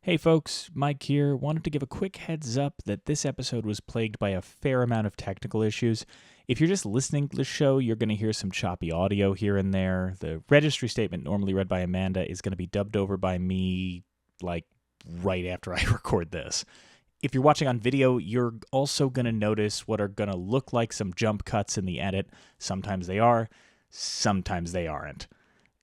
Hey folks, Mike here. Wanted to give a quick heads up that this episode was plagued by a fair amount of technical issues. If you're just listening to the show, you're going to hear some choppy audio here and there. The registry statement, normally read by Amanda, is going to be dubbed over by me, like, right after I record this. If you're watching on video, you're also going to notice what are going to look like some jump cuts in the edit. Sometimes they are, sometimes they aren't.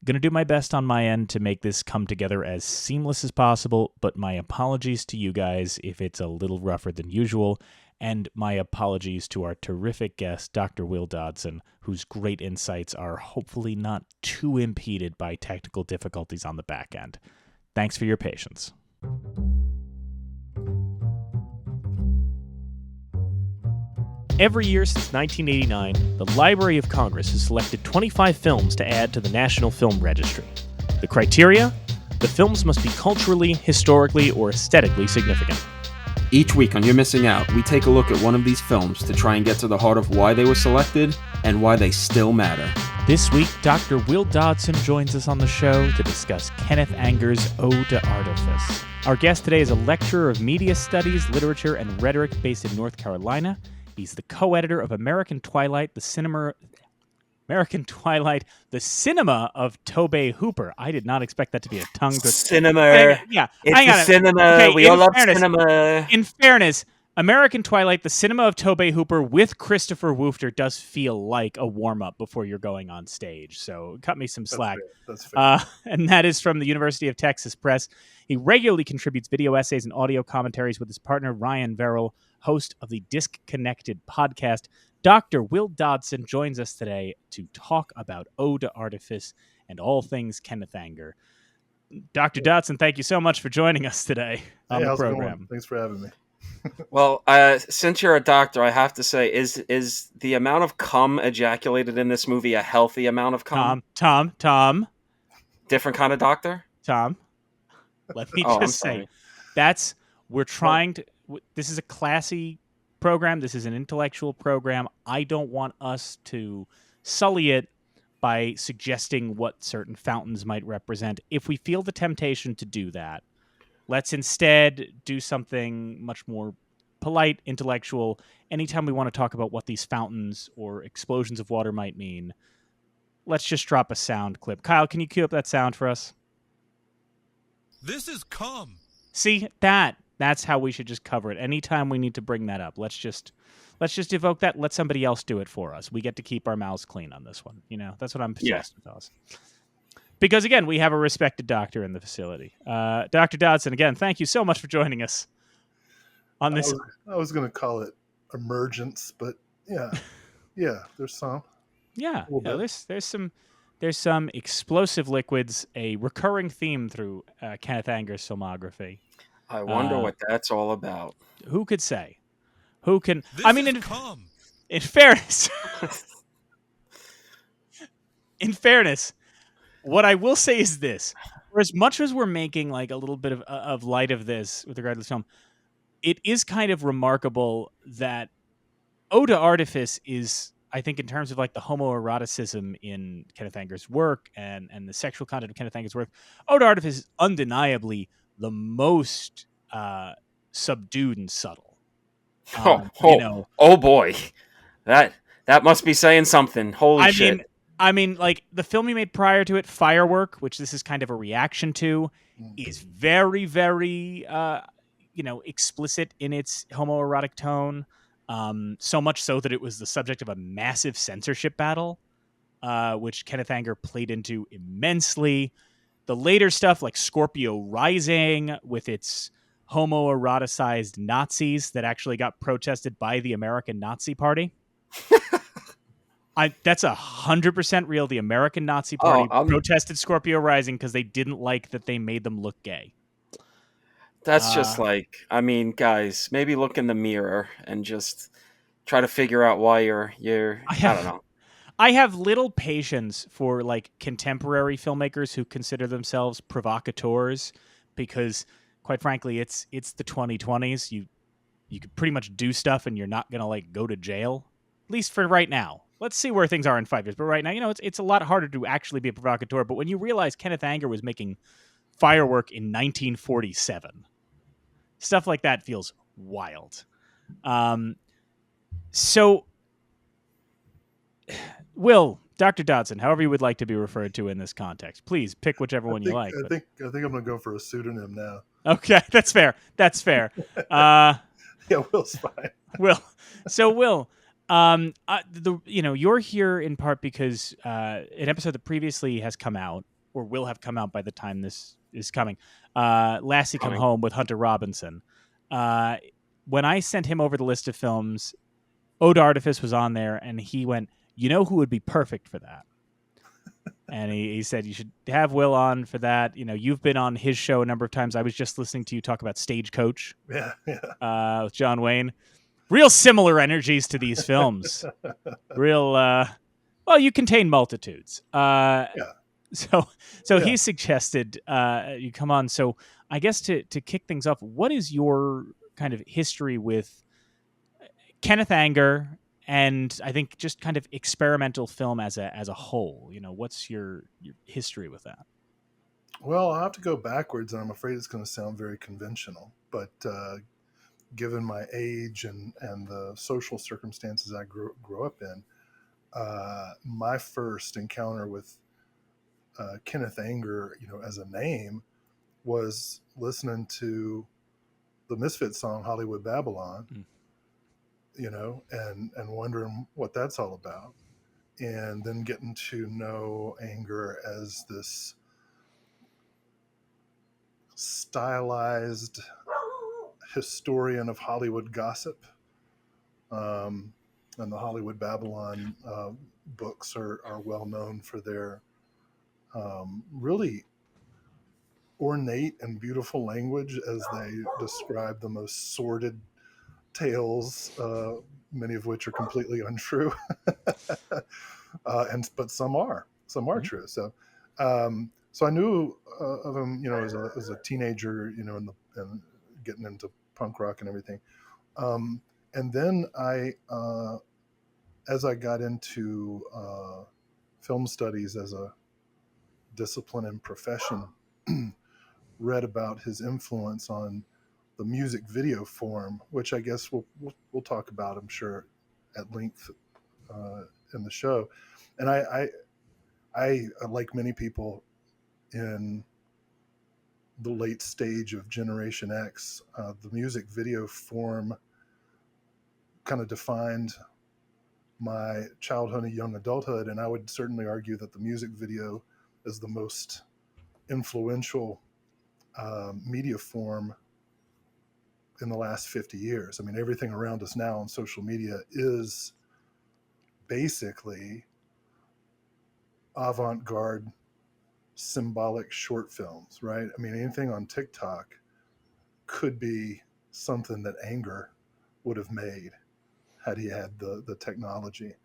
Going to do my best on my end to make this come together as seamless as possible, but my apologies to you guys if it's a little rougher than usual, and my apologies to our terrific guest, Dr. Will Dodson, whose great insights are hopefully not too impeded by technical difficulties on the back end. Thanks for your patience. Every year since 1989, the Library of Congress has selected 25 films to add to the National Film Registry. The criteria? The films must be culturally, historically, or aesthetically significant. Each week on You're Missing Out, we take a look at one of these films to try and get to the heart of why they were selected and why they still matter. This week, Dr. Will Dodson joins us on the show to discuss Kenneth Anger's Ode to Artifice. Our guest today is a lecturer of media studies, literature, and rhetoric based in North Carolina. He's the co-editor of American Twilight, the cinema of Tobe Hooper. I did not expect that to be a tongue twister. Cinema. Yeah, it's cinema. Okay, we all love cinema. In fairness, American Twilight, the cinema of Tobe Hooper with Christopher Woofter does feel like a warm-up before you're going on stage. So cut me some slack. That's fair. And that is from the University of Texas Press. He regularly contributes video essays and audio commentaries with his partner, Ryan Verrill, host of the Disconnected podcast. Dr. Will Dodson joins us today to talk about Ode to Artifice and all things Kenneth Anger. Dr. Dodson, thank you so much for joining us today on the program. Thanks for having me. Well, since you're a doctor, I have to say, is the amount of cum ejaculated in this movie a healthy amount of cum? Tom. Different kind of doctor? Tom, let me just say, we're trying to, this is a classy program. This is an intellectual program. I don't want us to sully it by suggesting what certain fountains might represent. If we feel the temptation to do that, let's instead do something much more polite, intellectual. Anytime we want to talk about what these fountains or explosions of water might mean, let's just drop a sound clip. Kyle, can you cue up that sound for us? This is cum. See, that's how we should just cover it. Anytime we need to bring that up, let's just evoke that. Let somebody else do it for us. We get to keep our mouths clean on this one. You know, that's what I'm suggesting, fellas. Because, again, we have a respected doctor in the facility. Dr. Dodson, again, thank you so much for joining us on this. I was going to call it emergence, but yeah, there's some. Yeah, there's some explosive liquids, a recurring theme through Kenneth Anger's filmography. I wonder what that's all about. Who could say? Who can? This I mean, in fairness, what I will say is this: for as much as we're making like a little bit of light of this with regard to this film, it is kind of remarkable that Ode to Artifice is, I think, in terms of like the homoeroticism in Kenneth Anger's work and the sexual content of Kenneth Anger's work, Ode to Artifice is undeniably the most subdued and subtle. Oh boy, that must be saying something. Holy shit! I mean, like the film he made prior to it, Firework, which this is kind of a reaction to, is very, very, explicit in its homoerotic tone. So much so that it was the subject of a massive censorship battle, which Kenneth Anger played into immensely. The later stuff, like Scorpio Rising, with its homoeroticized Nazis that actually got protested by the American Nazi Party. That's 100% real. The American Nazi Party protested Scorpio Rising because they didn't like that they made them look gay. That's just like, I mean, guys, maybe look in the mirror and just try to figure out why you're I don't know. I have little patience for like contemporary filmmakers who consider themselves provocateurs because, quite frankly, it's the 2020s. You could pretty much do stuff and you're not gonna like go to jail, at least for right now. Let's see where things are in 5 years. But right now, it's a lot harder to actually be a provocateur. But when you realize Kenneth Anger was making Firework in 1947, Stuff like that feels wild. So, Will, Dr. Dodson, however you would like to be referred to in this context, please pick whichever one you like. I think I'm going to go for a pseudonym now. Okay, that's fair. Yeah, Will's fine. Will, you're here in part because an episode that previously has come out or will have come out by the time this is coming. Lassie Come Home with Hunter Robinson. When I sent him over the list of films, Ode to Artifice was on there, and he went, "You know who would be perfect for that?" And he said, "You should have Will on for that. You know, you've been on his show a number of times. I was just listening to you talk about Stagecoach with John Wayne. Real similar energies to these films. Real, well, you contain multitudes. So he suggested you come on. So I guess to kick things off, what is your kind of history with Kenneth Anger and I think just kind of experimental film as a whole? You know, what's your history with that? Well, I'll have to go backwards, and I'm afraid it's going to sound very conventional, but given my age and the social circumstances I grew up in, my first encounter with Kenneth Anger, as a name, was listening to the Misfits song Hollywood Babylon, and wondering what that's all about. And then getting to know Anger as this stylized historian of Hollywood gossip. And the Hollywood Babylon books are well known for their really ornate and beautiful language as they describe the most sordid tales, many of which are completely untrue. But some are true. So I knew of him, as a teenager, and getting into punk rock and everything. And then as I got into film studies as a discipline and profession, read about his influence on the music video form, which I guess we'll talk about, I'm sure, at length in the show. And I like many people in the late stage of Generation X, the music video form kind of defined my childhood and young adulthood, and I would certainly argue that the music video is the most influential media form in the last 50 years. I mean, everything around us now on social media is basically avant-garde symbolic short films, right? I mean, anything on TikTok could be something that Anger would have made had he had the technology.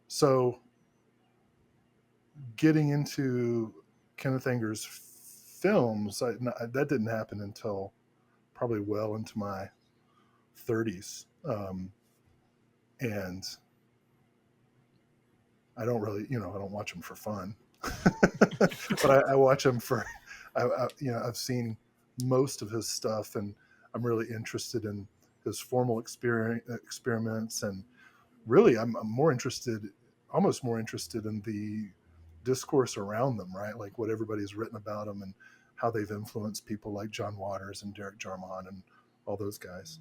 So getting into Kenneth Anger's films, that didn't happen until probably well into my 30s. And I don't really, I don't watch them for fun, but I watch them for, I've seen most of his stuff, and I'm really interested in his formal experiments, and really I'm almost more interested in the discourse around them, right? Like what everybody's written about them and how they've influenced people like John Waters and Derek Jarman and all those guys.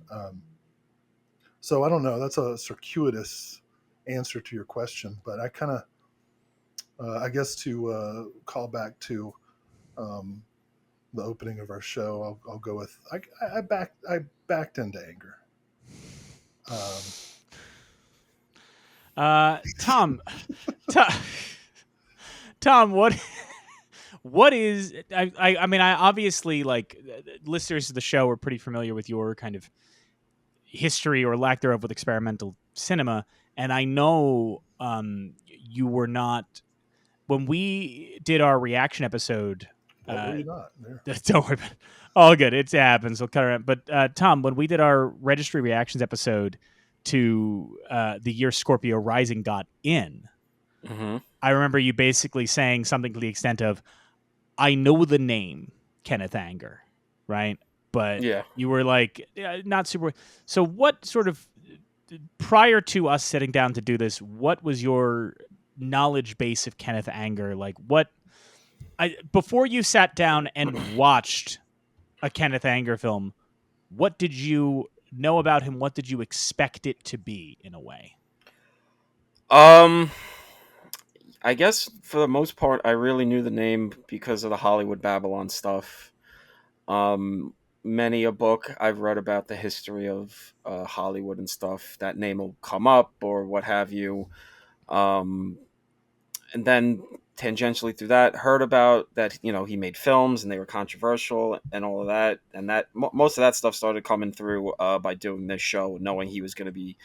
So I don't know, that's a circuitous answer to your question, but I kind of, I guess to call back to the opening of our show, I'll go with, I backed into Anger. Tom, what is, I mean, I obviously, like, listeners of the show are pretty familiar with your kind of history or lack thereof with experimental cinema, and I know you were not, when we did our reaction episode. Were you not? Don't worry about it. All good. It happens. We'll cut around. But Tom, when we did our Registry reactions episode to the year Scorpio Rising got in, I remember you basically saying something to the extent of, I know the name Kenneth Anger. right? But Yeah. you were like not super. So what sort of prior to us sitting down to do this, what was your knowledge base of Kenneth Anger? Like what before you sat down and watched a Kenneth Anger film, what did you know about him? What did you expect it to be in a way? I guess for the most part, I really knew the name because of the Hollywood Babylon stuff. Um, Many a book I've read about the history of Hollywood and stuff, that name will come up or what have you. Um, and then tangentially through that, heard about that, he made films and they were controversial and all of that. And that most of that stuff started coming through by doing this show, knowing he was going to be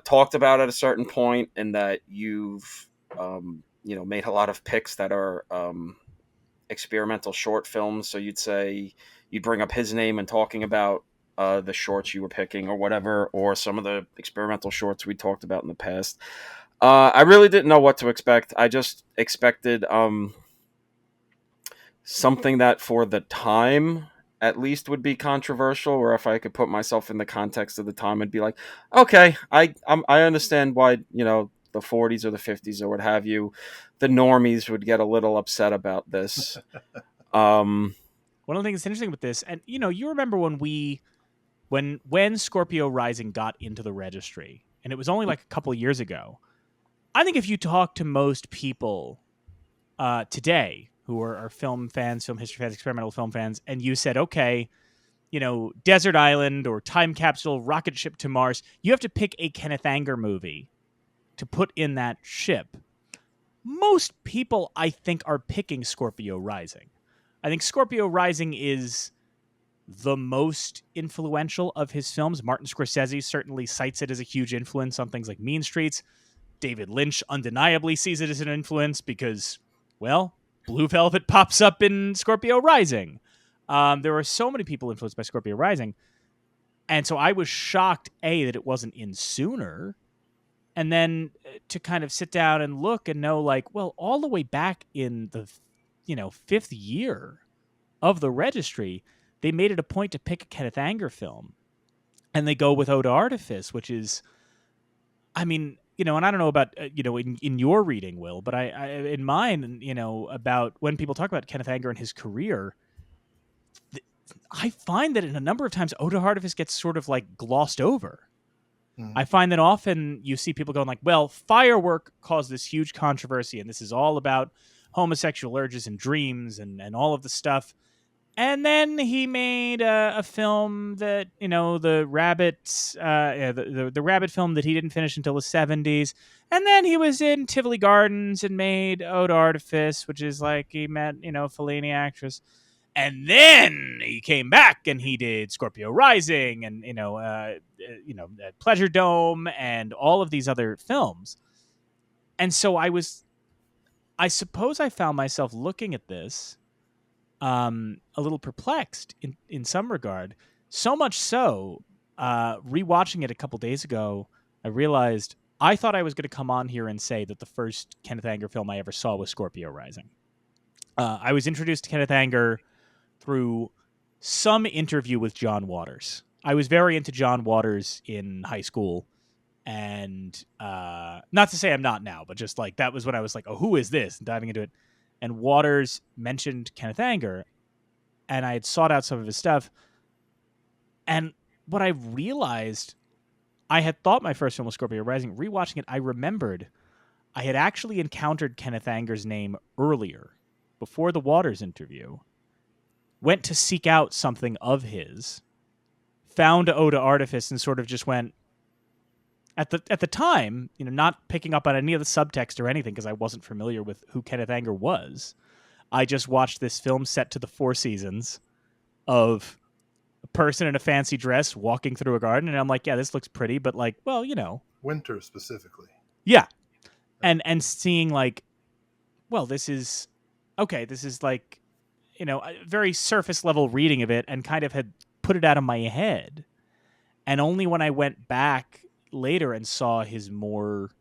talked about at a certain point, and that you've made a lot of picks that are experimental short films. So you'd bring up his name and talking about the shorts you were picking or whatever, or some of the experimental shorts we talked about in the past. I really didn't know what to expect. I just expected something that for the time at least would be controversial, or if I could put myself in the context of the time, I'd be like, okay, I understand why, the 40s or the 50s or what have you, the normies would get a little upset about this. One of the things that's interesting with this, and you remember when Scorpio Rising got into the registry, and it was only like a couple of years ago. I think if you talk to most people today who are film fans, film history fans, experimental film fans, and you said, okay, Desert Island or Time Capsule, Rocket Ship to Mars, you have to pick a Kenneth Anger movie to put in that ship. Most people, I think, are picking Scorpio Rising. I think Scorpio Rising is the most influential of his films. Martin Scorsese certainly cites it as a huge influence on things like Mean Streets. David Lynch undeniably sees it as an influence because, well, Blue Velvet pops up in Scorpio Rising. There are so many people influenced by Scorpio Rising. And so I was shocked, A, that it wasn't in sooner. And then to kind of sit down and look and know, like, well, all the way back in the, fifth year of the registry, they made it a point to pick a Kenneth Anger film. And they go with Eau d'Artifice, which is, I mean, and I don't know about, in your reading, Will, but I in mine, about when people talk about Kenneth Anger and his career, I find that in a number of times, Eau d'Artifice gets sort of like glossed over. I find that often you see people going like, well, Firework caused this huge controversy, and this is all about homosexual urges and dreams and all of the stuff. And then he made a film that, the rabbits, the rabbit film that he didn't finish until the 70s. And then he was in Tivoli Gardens and made Eau d'Artifice, which is like he met, Fellini actress. And then he came back and he did Scorpio Rising and, Pleasure Dome and all of these other films. And so I suppose I found myself looking at this a little perplexed in some regard. So much so, rewatching it a couple days ago, I realized I thought I was going to come on here and say that the first Kenneth Anger film I ever saw was Scorpio Rising. I was introduced to Kenneth Anger through some interview with John Waters. I was very into John Waters in high school. And not to say I'm not now, but just like that was when I was like, oh, who is this? And diving into it. And Waters mentioned Kenneth Anger, and I had sought out some of his stuff. And what I realized, I had thought my first film was Scorpio Rising. Rewatching it, I remembered I had actually encountered Kenneth Anger's name earlier, before the Waters interview. Went to seek out something of his, found Eau d'Artifice, and sort of just went, at the time, not picking up on any of the subtext or anything because I wasn't familiar with who Kenneth Anger was. I just watched this film set to the Four Seasons of a person in a fancy dress walking through a garden, and I'm like, yeah, this looks pretty, but like, well, winter specifically. Yeah. And seeing like, well, this is like, a very surface level reading of it and kind of had put it out of my head. And only when I went back later and saw his more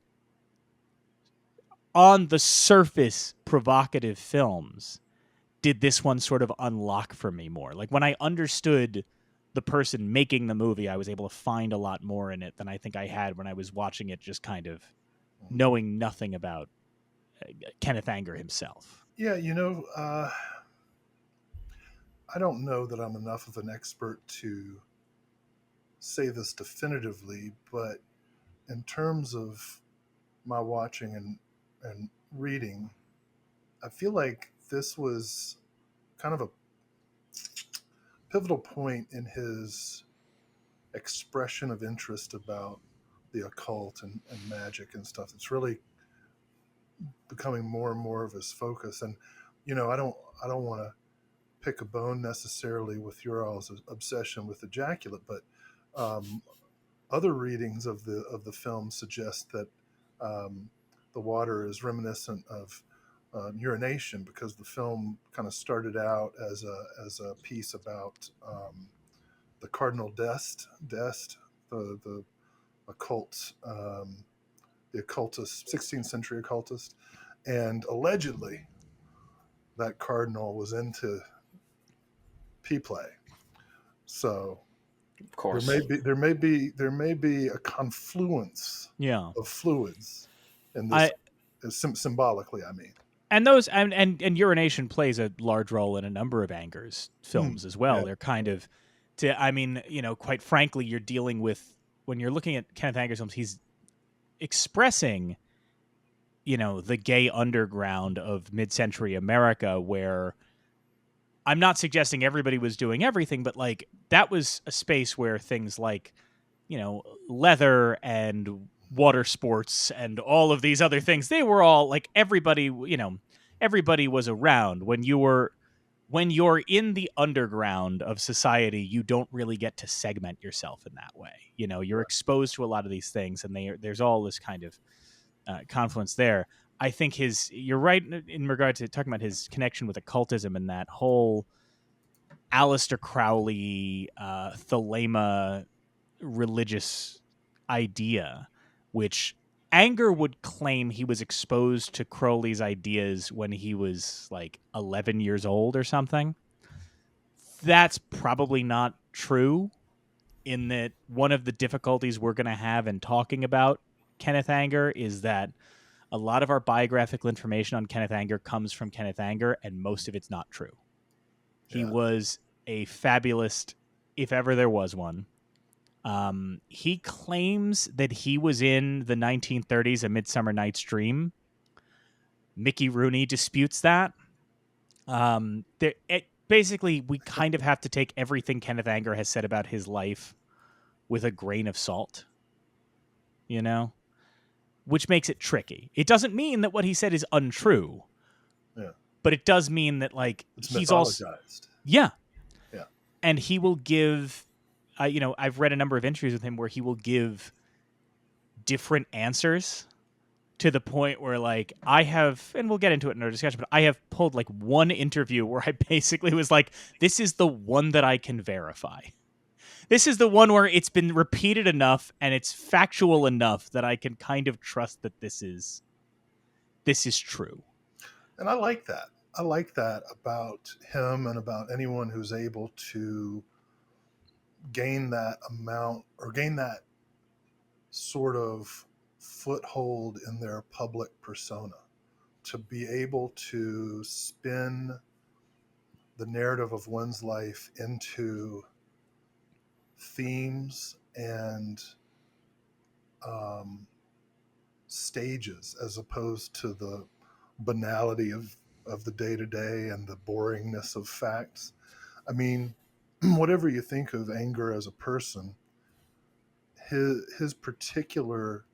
on the surface provocative films did this one sort of unlock for me more. Like when I understood the person making the movie, I was able to find a lot more in it than I think I had when I was watching it just kind of knowing nothing about Kenneth Anger himself. Yeah, I don't know that I'm enough of an expert to say this definitively, but in terms of my watching and reading, I feel like this was kind of a pivotal point in his expression of interest about the occult and magic and stuff. It's really becoming more and more of his focus. And I don't want to pick a bone necessarily with your all's obsession with ejaculate, but other readings of the film suggest that the water is reminiscent of urination, because the film kind of started out as a piece about the Cardinal Dest, the occult, the occultist, 16th century occultist, and allegedly that cardinal was into pee play. So Of course. there may be a confluence of fluids in this, symbolically, I mean. And those and urination plays a large role in a number of Anger's films as well. Yeah. They're kind of quite frankly, you're dealing with, when you're looking at Kenneth Anger's films, he's expressing, the gay underground of mid-century America, where I'm not suggesting everybody was doing everything, but like that was a space where things like, leather and water sports and all of these other things, they were all like everybody was around. When you're in the underground of society, you don't really get to segment yourself in that way. You're exposed to a lot of these things, and there's all this kind of confluence there. I think you're right in regard to talking about his connection with occultism and that whole Aleister Crowley, Thelema religious idea, which Anger would claim he was exposed to Crowley's ideas when he was like 11 years old or something. That's probably not true, in that one of the difficulties we're going to have in talking about Kenneth Anger is that a lot of our biographical information on Kenneth Anger comes from Kenneth Anger, and most of it's not true. He was a fabulist, if ever there was one. He claims that he was in the 1930s, A Midsummer Night's Dream. Mickey Rooney disputes that. Basically, we kind of have to take everything Kenneth Anger has said about his life with a grain of salt, which makes it tricky. It doesn't mean that what he said is untrue, but it does mean that It's he's mythologized. also and he will give. I've read a number of interviews with him where he will give different answers, to the point where I have, and we'll get into it in our discussion, but I have pulled one interview where I basically was like, this is the one that I can verify. This is the one where it's been repeated enough and it's factual enough that I can kind of trust that this is true. And I like that. I like that about him and about anyone who's able to gain that amount or gain that sort of foothold in their public persona, to be able to spin the narrative of one's life into themes and stages, as opposed to the banality of the day-to-day and the boringness of facts. I mean, whatever you think of Anger as a person, his particular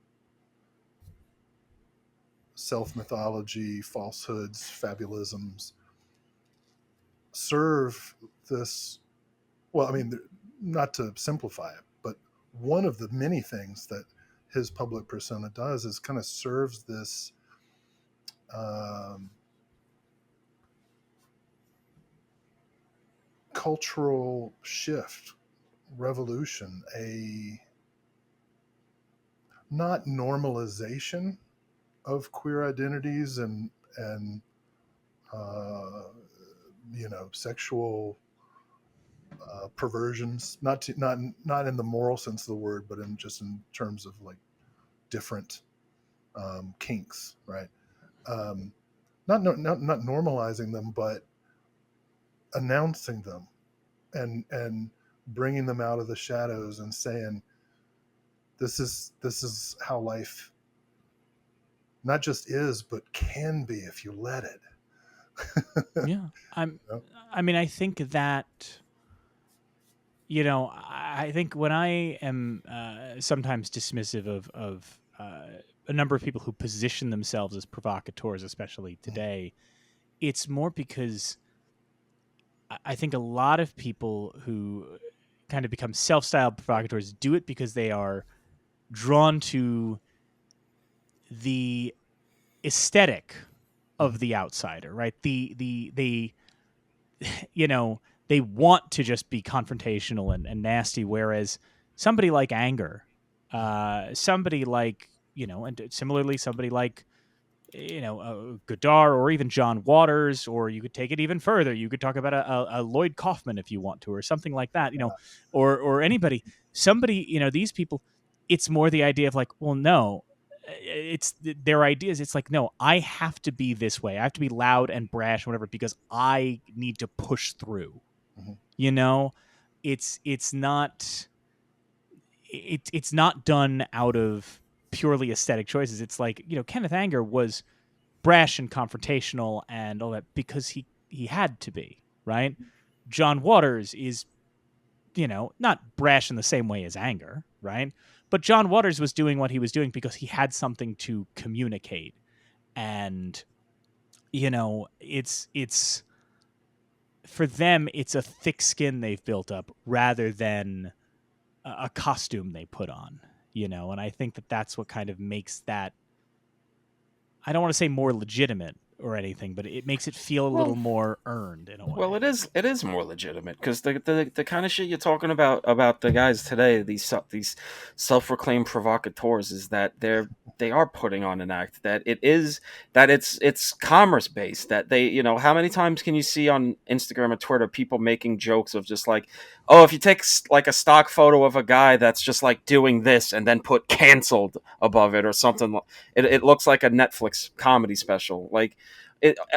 self-mythology, falsehoods, fabulisms serve this, well, I mean, not to simplify it, but one of the many things that his public persona does is kind of serves this cultural shift, revolution, a not normalization of queer identities and sexual perversions, not in the moral sense of the word, but in terms of like different kinks, right? Not normalizing them, but announcing them and bringing them out of the shadows and saying, this is how life not just is, but can be if you let it. Yeah. I mean, I think that, I think when I am sometimes dismissive of a number of people who position themselves as provocateurs, especially today, it's more because I think a lot of people who kind of become self-styled provocateurs do it because they are drawn to the aesthetic of the outsider, right? They they want to just be confrontational and nasty, whereas somebody like Anger, somebody like, and similarly somebody like, Godard, or even John Waters, or you could take it even further. You could talk about a Lloyd Kaufman if you want to, or something like that, or anybody, somebody, these people, it's more the idea of like, well, no, it's their ideas. It's like, no, I have to be this way. I have to be loud and brash, whatever, because I need to push through. Mm-hmm. It's not, it's not done out of purely aesthetic choices. It's like, Kenneth Anger was brash and confrontational and all that because he had to be, right? John Waters is, not brash in the same way as Anger, right? But John Waters was doing what he was doing because he had something to communicate. And, it's for them, it's a thick skin they've built up rather than a costume they put on, and I think that that's what kind of makes that, I don't want to say more legitimate or anything, but it makes it feel a little more earned in a way. Well, it is more legitimate because the kind of shit you're talking about the guys today, these self-proclaimed provocateurs, is that they are putting on an act, that it's commerce based, that they, how many times can you see on Instagram or Twitter people making jokes of just like, oh, if you take like a stock photo of a guy that's just like doing this and then put canceled above it or something, it looks like a Netflix comedy special. Like,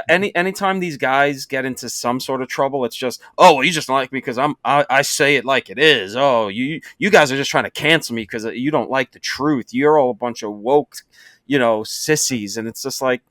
anytime these guys get into some sort of trouble, it's just, oh, well, you just don't like me because I say it like it is. Oh, you guys are just trying to cancel me because you don't like the truth. You're all a bunch of woke, sissies. And it's just like,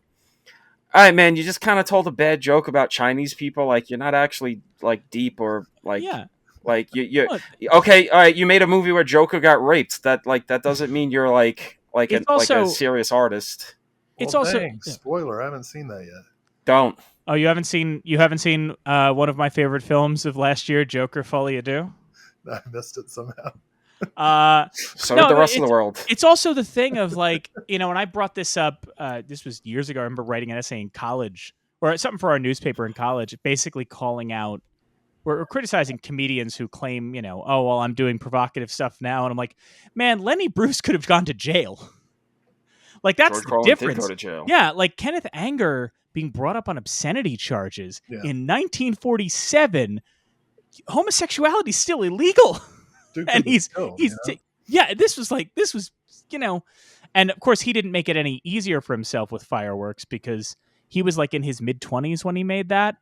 all right, man, you just kind of told a bad joke about Chinese people. Like, you're not actually like deep or like, Yeah. like you okay. All right, you made a movie where Joker got raped. That doesn't mean you're like It's like a also, serious artist. it's Well, also, dang, spoiler, I haven't seen that yet. Don't. oh, you haven't seen one of my favorite films of last year, Joker Folie à Deux? I missed it somehow. So did the rest of the world. It's also the thing of like, and I brought this up, this was years ago. I remember writing an essay in college or something for our newspaper in college, basically calling out or criticizing comedians who claim, oh, well, I'm doing provocative stuff now. And I'm like, man, Lenny Bruce could have gone to jail. Like, that's George the Carlin difference. did go to jail. Yeah, like Kenneth Anger being brought up on obscenity charges in 1947, homosexuality is still illegal. Dude, And this was, and of course he didn't make it any easier for himself with Fireworks because he was like in his mid-20s when he made that.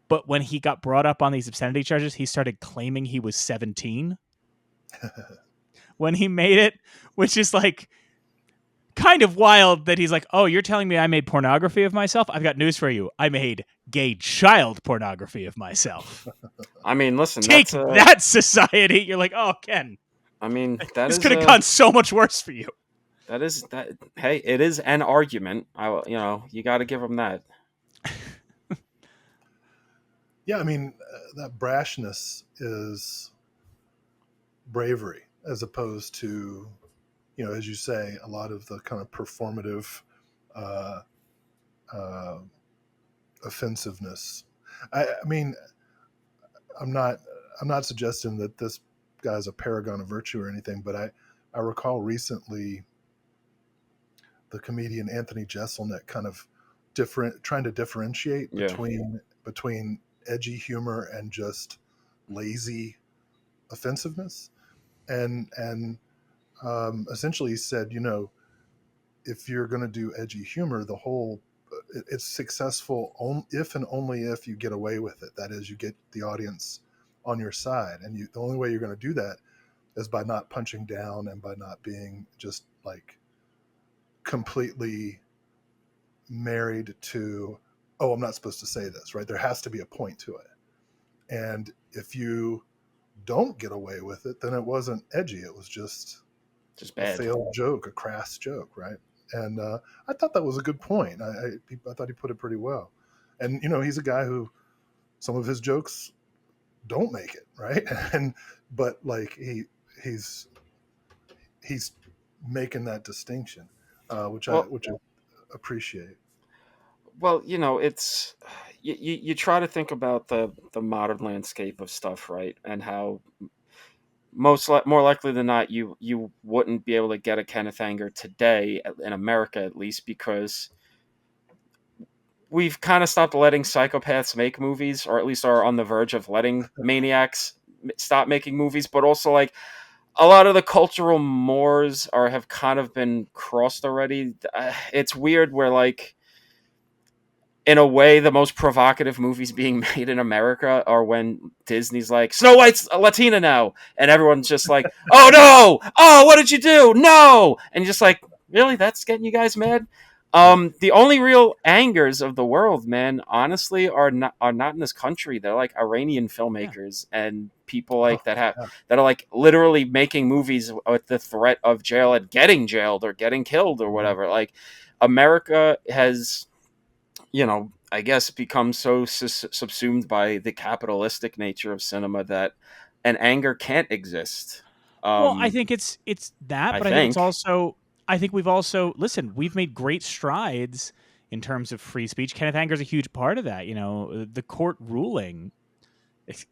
But when he got brought up on these obscenity charges, he started claiming he was 17 when he made it, which is like kind of wild that he's like, oh, you're telling me I made pornography of myself? I've got news for you. I made gay child pornography of myself. I mean, listen, take that, society. You're like, oh, Ken. I mean, this could have gone so much worse for you. That. Hey, it is an argument. You got to give him that. Yeah, I mean, that brashness is bravery as opposed to, as you say, a lot of the kind of performative offensiveness. I mean, I'm not suggesting that this guy's a paragon of virtue or anything, but I recall recently the comedian Anthony Jeselnik kind of trying to differentiate between edgy humor and just lazy offensiveness. And essentially he said, if you're going to do edgy humor, it's successful if and only if you get away with it. That is, you get the audience on your side, and the only way you're going to do that is by not punching down and by not being just like completely married to, oh, I'm not supposed to say this, right? There has to be a point to it. And if you don't get away with it, then it wasn't edgy. It was just a bad. failed joke, a crass joke, right? And I thought that was a good point. I thought he put it pretty well. And he's a guy who some of his jokes don't make it, right? But like he's making that distinction, which I appreciate. Well, it's you try to think about the modern landscape of stuff, right? And how more likely than not, you wouldn't be able to get a Kenneth Anger today in America, at least, because we've kind of stopped letting psychopaths make movies, or at least are on the verge of letting maniacs stop making movies. But also, like, a lot of the cultural mores have kind of been crossed already. It's weird where, like, in a way, the most provocative movies being made in America are when Disney's like, Snow White's a Latina now, and everyone's just like, oh no, oh, what did you do? No, and you're just like, really, that's getting you guys mad? The only real Angers of the world, man, honestly, are not in this country. They're like Iranian filmmakers and people like that are like literally making movies with the threat of jail and getting jailed or getting killed or whatever. Like, America has, I guess, become so subsumed by the capitalistic nature of cinema that an Anger can't exist. Well, I think it's that, but I think it's also, I think we've also, listen, we've made great strides in terms of free speech. Kenneth Anger is a huge part of that. The court ruling.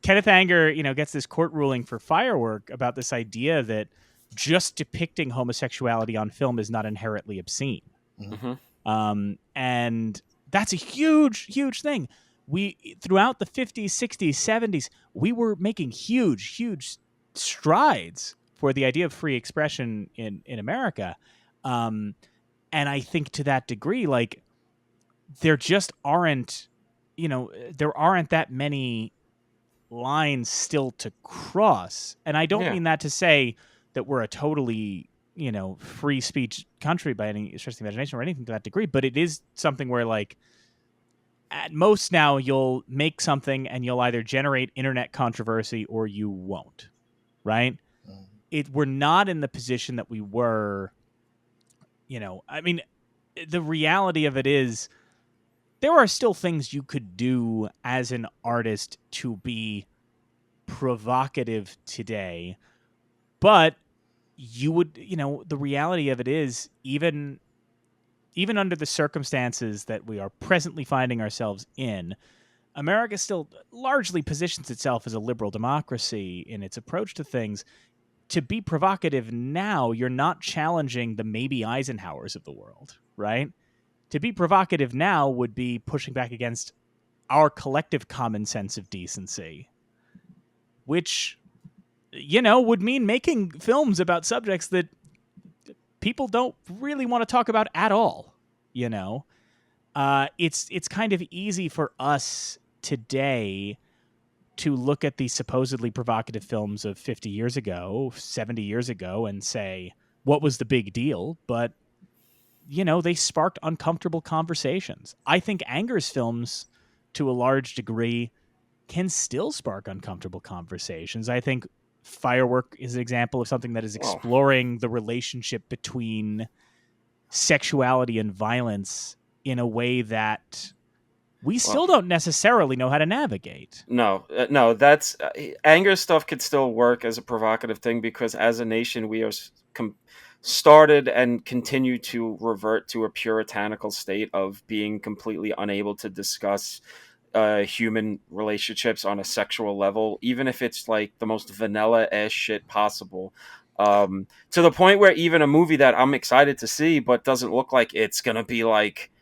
Kenneth Anger, gets this court ruling for Firework about this idea that just depicting homosexuality on film is not inherently obscene. Mm-hmm. And that's a huge, huge thing. We, throughout the 50s, 60s, 70s, we were making huge, huge strides for the idea of free expression in America. And I think to that degree, like, there just aren't, there aren't that many lines still to cross. And I don't mean that to say that we're a totally, free speech country by any stretch of the imagination or anything to that degree, but it is something where, like, at most now you'll make something and you'll either generate internet controversy or you won't, right? We're not in the position that we were, I mean, the reality of it is there are still things you could do as an artist to be provocative today, but you would, the reality of it is even under the circumstances that we are presently finding ourselves in, America still largely positions itself as a liberal democracy in its approach to things. To be provocative now, you're not challenging the maybe Eisenhowers of the world, right? To be provocative now would be pushing back against our collective common sense of decency, which, would mean making films about subjects that people don't really want to talk about at all. It's kind of easy for us today to look at these supposedly provocative films of 50 years ago, 70 years ago, and say, what was the big deal? But, they sparked uncomfortable conversations. I think Anger's films, to a large degree, can still spark uncomfortable conversations. I think Firework is an example of something that is exploring the relationship between sexuality and violence in a way that we still don't necessarily know how to navigate. No, that's Anger stuff could still work as a provocative thing because as a nation we are started and continue to revert to a puritanical state of being completely unable to discuss human relationships on a sexual level, even if it's like the most vanilla ass shit possible. To the point where even a movie that I'm excited to see but doesn't look like it's gonna be like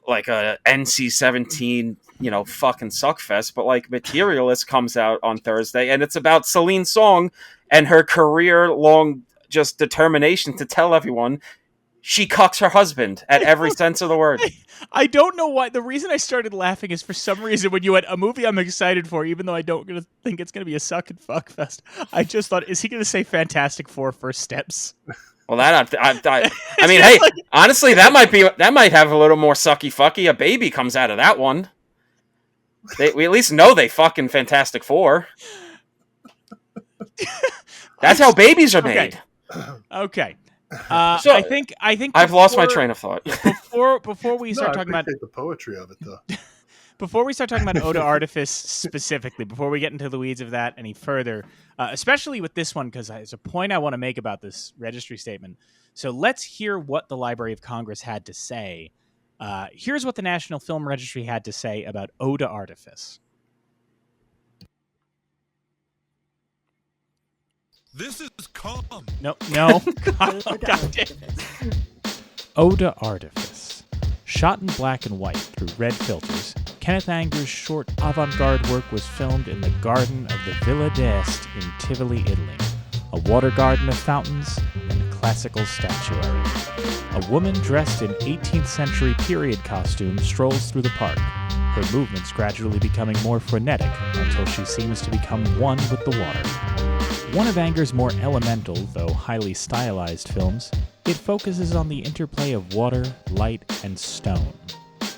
like a NC-17, fucking suckfest, but like Materialist comes out on Thursday, and it's about Celine Song and her career-long just determination to tell everyone she cucks her husband at every sense of the word. I don't know why. The reason I started laughing is for some reason when you had a movie I'm excited for, even though I don't think it's going to be a suck and fuck fest, I just thought, is he going to say Fantastic Four First Steps? Well, I mean, hey, honestly, that might have a little more sucky fucky. A baby comes out of that one. We at least know they fucking Fantastic Four. That's how babies are made. Okay. So, I think I've lost my train of thought. Before we start talking about the poetry of it, though. Before we start talking about Ode to Artifice specifically, before we get into the weeds of that any further, especially with this one, because there's a point I want to make about this registry statement. So let's hear what the Library of Congress had to say. Here's what the National Film Registry had to say about Ode to Artifice. This is calm. No. Ode to Artifice. Shot in black and white through red filters, Kenneth Anger's short avant-garde work was filmed in the garden of the Villa d'Este in Tivoli, Italy, a water garden of fountains and a classical statuary. A woman dressed in 18th century period costume strolls through the park, her movements gradually becoming more frenetic until she seems to become one with the water. One of Anger's more elemental, though highly stylized films, it focuses on the interplay of water, light, and stone.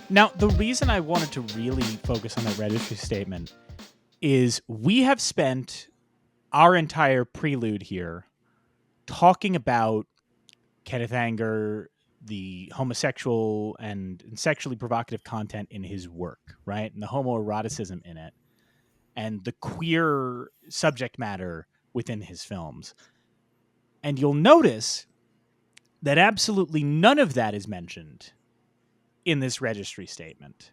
Now, the reason I wanted to really focus on that registry statement is we have spent our entire prelude here talking about Kenneth Anger, the homosexual and sexually provocative content in his work, right? And the homoeroticism in it, and the queer subject matter within his films. And you'll notice that absolutely none of that is mentioned in this registry statement.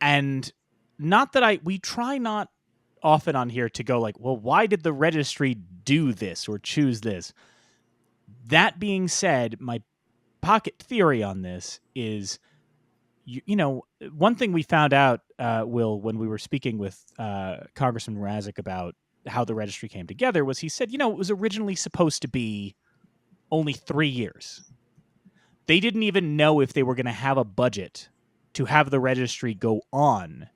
And not that we try not often on here to go like, well, why did the registry do this or choose this? That being said, my pocket theory on this is, one thing we found out, Will, when we were speaking with Congressman Razik about how the registry came together, was he said, it was originally supposed to be only 3 years. They didn't even know if they were going to have a budget to have the registry go on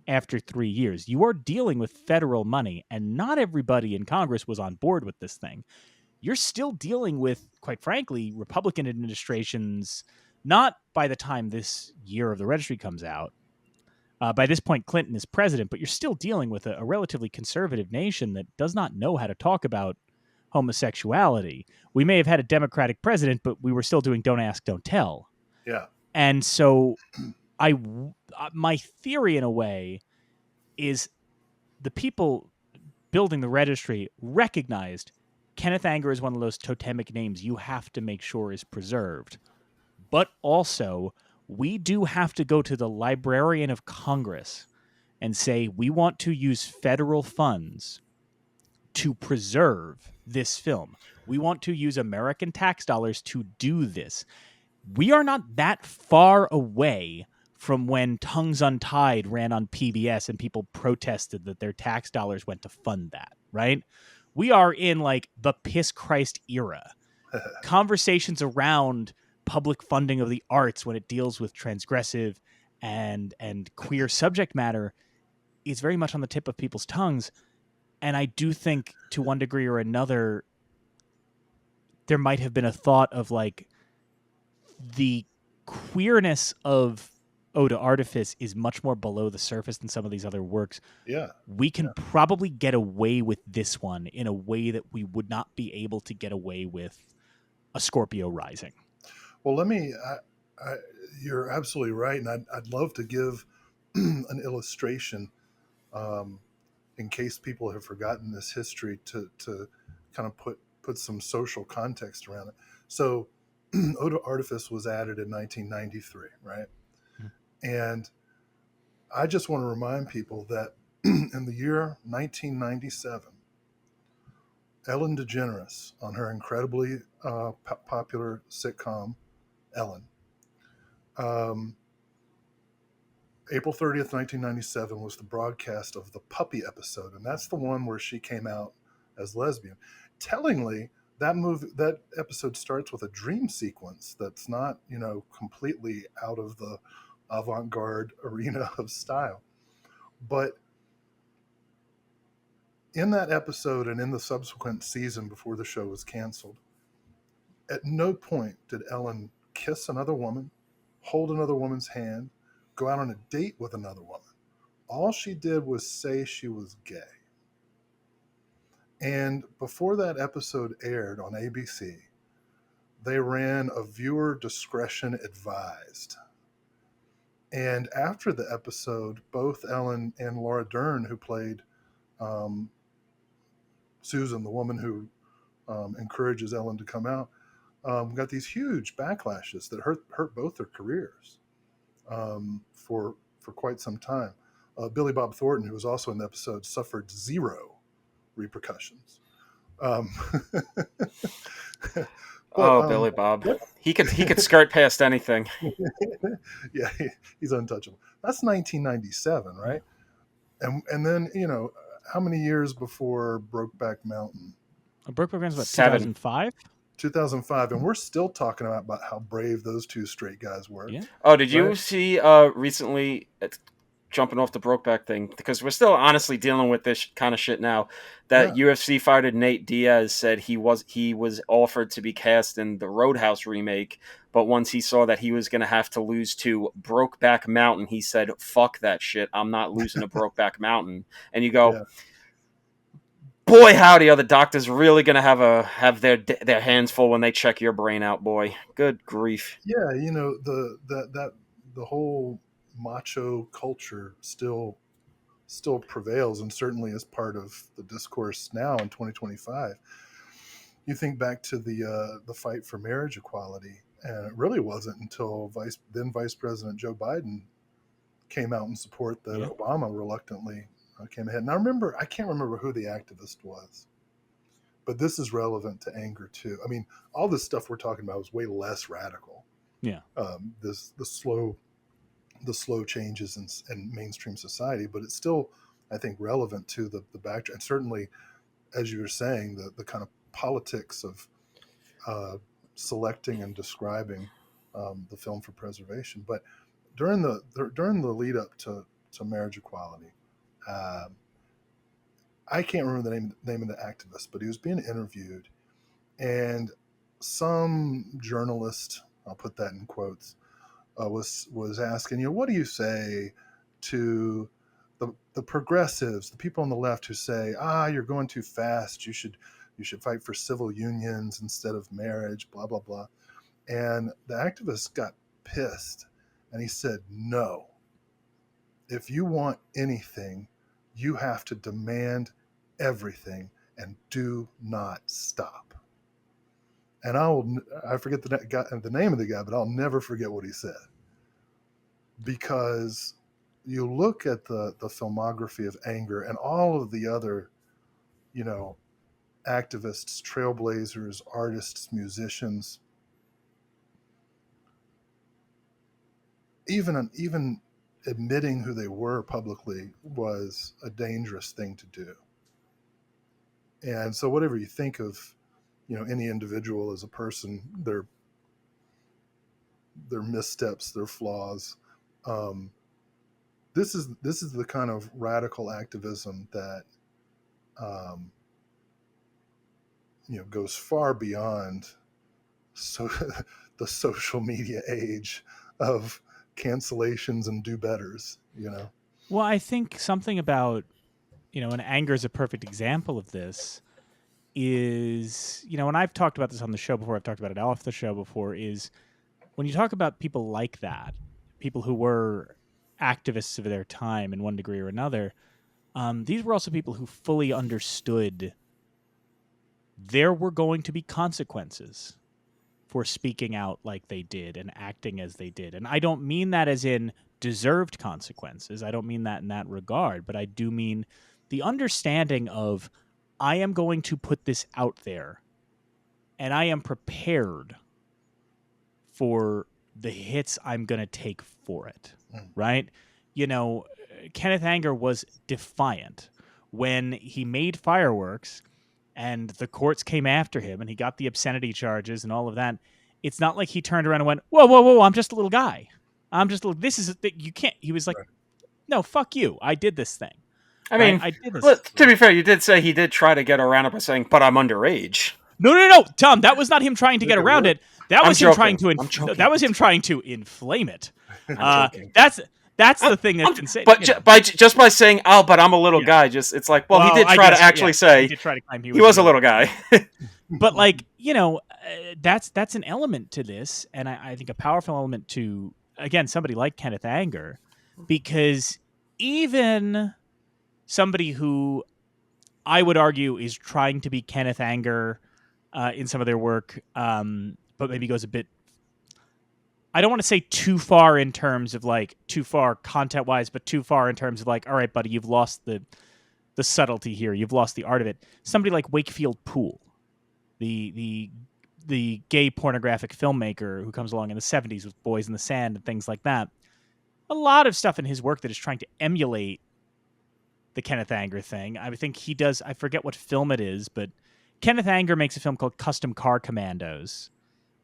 after 3 years. You are dealing with federal money, and not everybody in Congress was on board with this thing. You're still dealing with, quite frankly, Republican administrations, not by the time this year of the registry comes out. By this point, Clinton is president, but you're still dealing with a relatively conservative nation that does not know how to talk about homosexuality. We may have had a Democratic president, but we were still doing don't ask, don't tell. Yeah. And so my theory in a way is the people building the registry recognized Kenneth Anger is one of those totemic names you have to make sure is preserved. But also, we do have to go to the Librarian of Congress and say, we want to use federal funds to preserve this film. We want to use American tax dollars to do this. We are not that far away from when Tongues Untied ran on PBS and people protested that their tax dollars went to fund that, right? We are in like the piss Christ era. Conversations around public funding of the arts when it deals with transgressive and queer subject matter is very much on the tip of people's tongues. And I do think to one degree or another, there might have been a thought of like the queerness of Ode to Artifice is much more below the surface than some of these other works. Yeah. We can probably get away with this one in a way that we would not be able to get away with a Scorpio Rising. Well, you're absolutely right. And I'd love to give an illustration in case people have forgotten this history to kind of put some social context around it. So Ode to Artifice was added in 1993, right? And I just want to remind people that in the year 1997, Ellen DeGeneres, on her incredibly popular sitcom, Ellen, April 30th, 1997 was the broadcast of the Puppy episode, and that's the one where she came out as lesbian. Tellingly, that episode starts with a dream sequence that's not, completely out of the avant-garde arena of style. But in that episode and in the subsequent season before the show was canceled, at no point did Ellen kiss another woman, hold another woman's hand, go out on a date with another woman. All she did was say she was gay. And before that episode aired on ABC, they ran a viewer discretion advised. And after the episode, both Ellen and Laura Dern, who played Susan, the woman who encourages Ellen to come out, got these huge backlashes that hurt both their careers for quite some time. Billy Bob Thornton, who was also in the episode, suffered zero repercussions. Billy Bob. He could skirt past anything. Yeah, he's untouchable. That's 1997, right? And then, how many years before Brokeback Mountain? Brokeback Mountain's what, 7. 2005? 2005, and we're still talking about how brave those two straight guys were. Yeah. Oh, did you see recently, jumping off the Brokeback thing, because we're still honestly dealing with this kind of shit now, that UFC fighter Nate Diaz said he was offered to be cast in the Roadhouse remake, but once he saw that he was going to have to lose to Brokeback Mountain, he said, fuck that shit, I'm not losing to Brokeback Mountain. And you go... Yeah. Boy, howdy, are the doctors really going to have their hands full when they check your brain out, boy. Good grief. Yeah, the whole macho culture still prevails, and certainly is part of the discourse now in 2025. You think back to the fight for marriage equality, and it really wasn't until Vice President Joe Biden came out in support that Obama reluctantly came ahead. And I can't remember who the activist was, but this is relevant to Anger too. I mean, all this stuff we're talking about was way less radical. Yeah. The slow changes in mainstream society, but it's still, I think, relevant to the backdrop. And certainly, as you were saying, the kind of politics of selecting and describing the film for preservation. But during the lead up to marriage equality, I can't remember the name of the activist, but he was being interviewed, and some journalist, I'll put that in quotes, was asking, what do you say to the progressives, the people on the left who say, you're going too fast, you should fight for civil unions instead of marriage, blah blah blah. And the activist got pissed, and he said, no, if you want anything, you have to demand everything and do not stop. And I forget the name of the guy, but I'll never forget what he said. Because you look at the filmography of Anger and all of the other, activists, trailblazers, artists, musicians, even admitting who they were publicly was a dangerous thing to do. And so whatever you think of, any individual as a person, their missteps, their flaws, this is the kind of radical activism that goes far beyond the social media age of cancellations and do-betters. Well, I think something about, and Anger is a perfect example of this, is, and I've talked about this on the show before, I've talked about it off the show before, is when you talk about people like that, people who were activists of their time in one degree or another, these were also people who fully understood there were going to be consequences for speaking out like they did and acting as they did. And I don't mean that as in deserved consequences. I don't mean that in that regard, but I do mean the understanding of, I am going to put this out there and I am prepared for the hits I'm going to take for it, right? Kenneth Anger was defiant when he made Fireworks and the courts came after him and he got the obscenity charges and all of that. It's not like he turned around and went, whoa, whoa, whoa, I'm just a little guy. This is, you can't. He was like, Right. no, fuck you. I did this thing. I right? mean, I did this. to be fair, you did say he did try to get around it by saying, "But I'm underage." No, Tom. That was not him trying to get around it. That was him trying to. That was him trying to inflame it. I'm joking. That's the thing that's been said. But just by saying, "Oh, but I'm a little guy," it's like, well, he did try to actually say he did try to claim he was a little guy. But that's an element to this, and I think a powerful element to, again, somebody like Kenneth Anger, because even somebody who I would argue is trying to be Kenneth Anger in some of their work, but maybe goes a bit, I don't want to say too far in terms of too far content wise, but too far in terms of all right, buddy, you've lost the subtlety here. You've lost the art of it. Somebody like Wakefield Poole, the gay pornographic filmmaker who comes along in the 70s with Boys in the Sand and things like that. A lot of stuff in his work that is trying to emulate the Kenneth Anger thing. I think he does, I forget what film it is, but Kenneth Anger makes a film called Custom Car Commandos,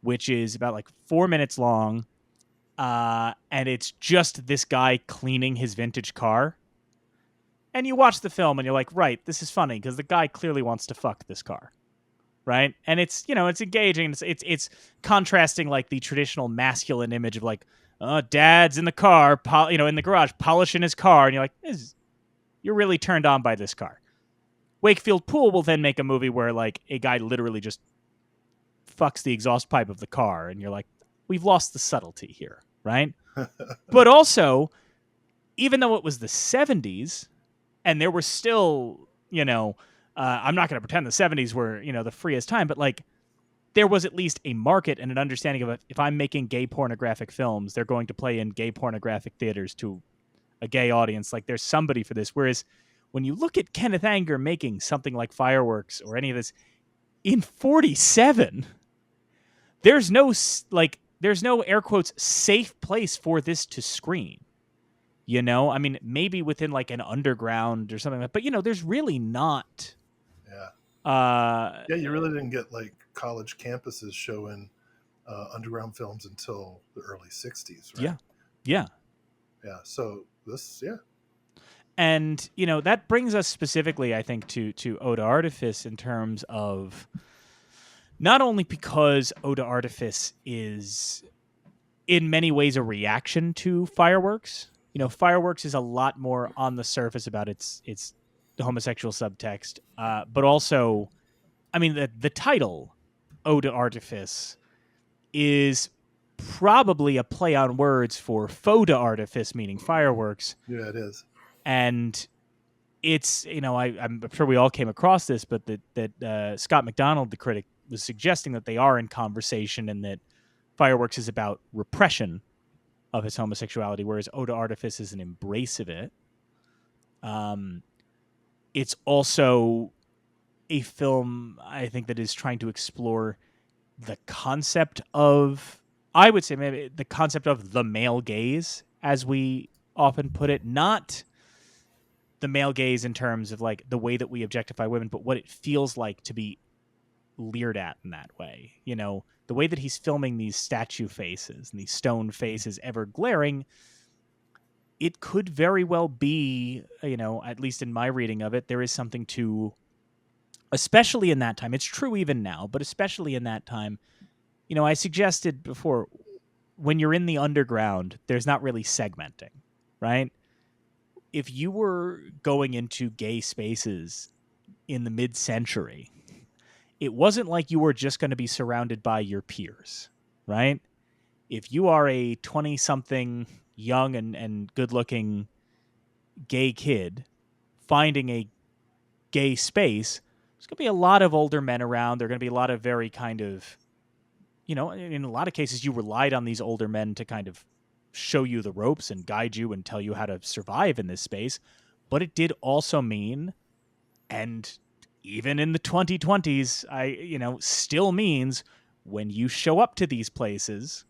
which is about 4 minutes long, and it's just this guy cleaning his vintage car. And you watch the film and you're like, right, this is funny because the guy clearly wants to fuck this car, right? And it's it's engaging. It's contrasting the traditional masculine image of dad's in the car, in the garage polishing his car, and you're like, you're really turned on by this car. Wakefield Poole will then make a movie where a guy literally just fucks the exhaust pipe of the car, and you're like, we've lost the subtlety here, right? But also, even though it was the 70s, and there were still, I'm not going to pretend the 70s were, the freest time, but there was at least a market and an understanding of if I'm making gay pornographic films, they're going to play in gay pornographic theaters to a gay audience. There's somebody for this. Whereas when you look at Kenneth Anger making something like Fireworks or any of this in 47, there's no air quotes safe place for this to screen. I mean, maybe within an underground or something like that, but there's really not. Yeah. You really didn't get college campuses showing underground films until the early 60s, right? Yeah. So this, And, that brings us specifically, I think, to Eaux d'Artifice in terms of not only because Eaux d'Artifice is in many ways a reaction to Fireworks. Fireworks is a lot more on the surface about its homosexual subtext, but also, I mean, the title Eau d'Artifice is probably a play on words for faux d'artifice, meaning fireworks. Yeah, it is. And it's, I'm sure we all came across this, but that Scott McDonald, the critic, was suggesting that they are in conversation and that Fireworks is about repression of his homosexuality, whereas Eau d'Artifice is an embrace of it. It's also a film, I think, that is trying to explore the concept of, I would say maybe the concept of the male gaze, as we often put it, not the male gaze in terms of the way that we objectify women, but what it feels like to be leered at in that way. The way that he's filming these statue faces and these stone faces ever glaring, it could very well be, at least in my reading of it, there is something to, especially in that time, it's true even now, but especially in that time, I suggested before, when you're in the underground, there's not really segmenting, right? If you were going into gay spaces in the mid-century, it wasn't like you were just going to be surrounded by your peers, right? If you are a 20-something young and good-looking gay kid finding a gay space, there's going to be a lot of older men around. There are going to be a lot of very kind of, in a lot of cases, you relied on these older men to kind of show you the ropes and guide you and tell you how to survive in this space. But it did also mean, and even in the 2020s, still means when you show up to these places,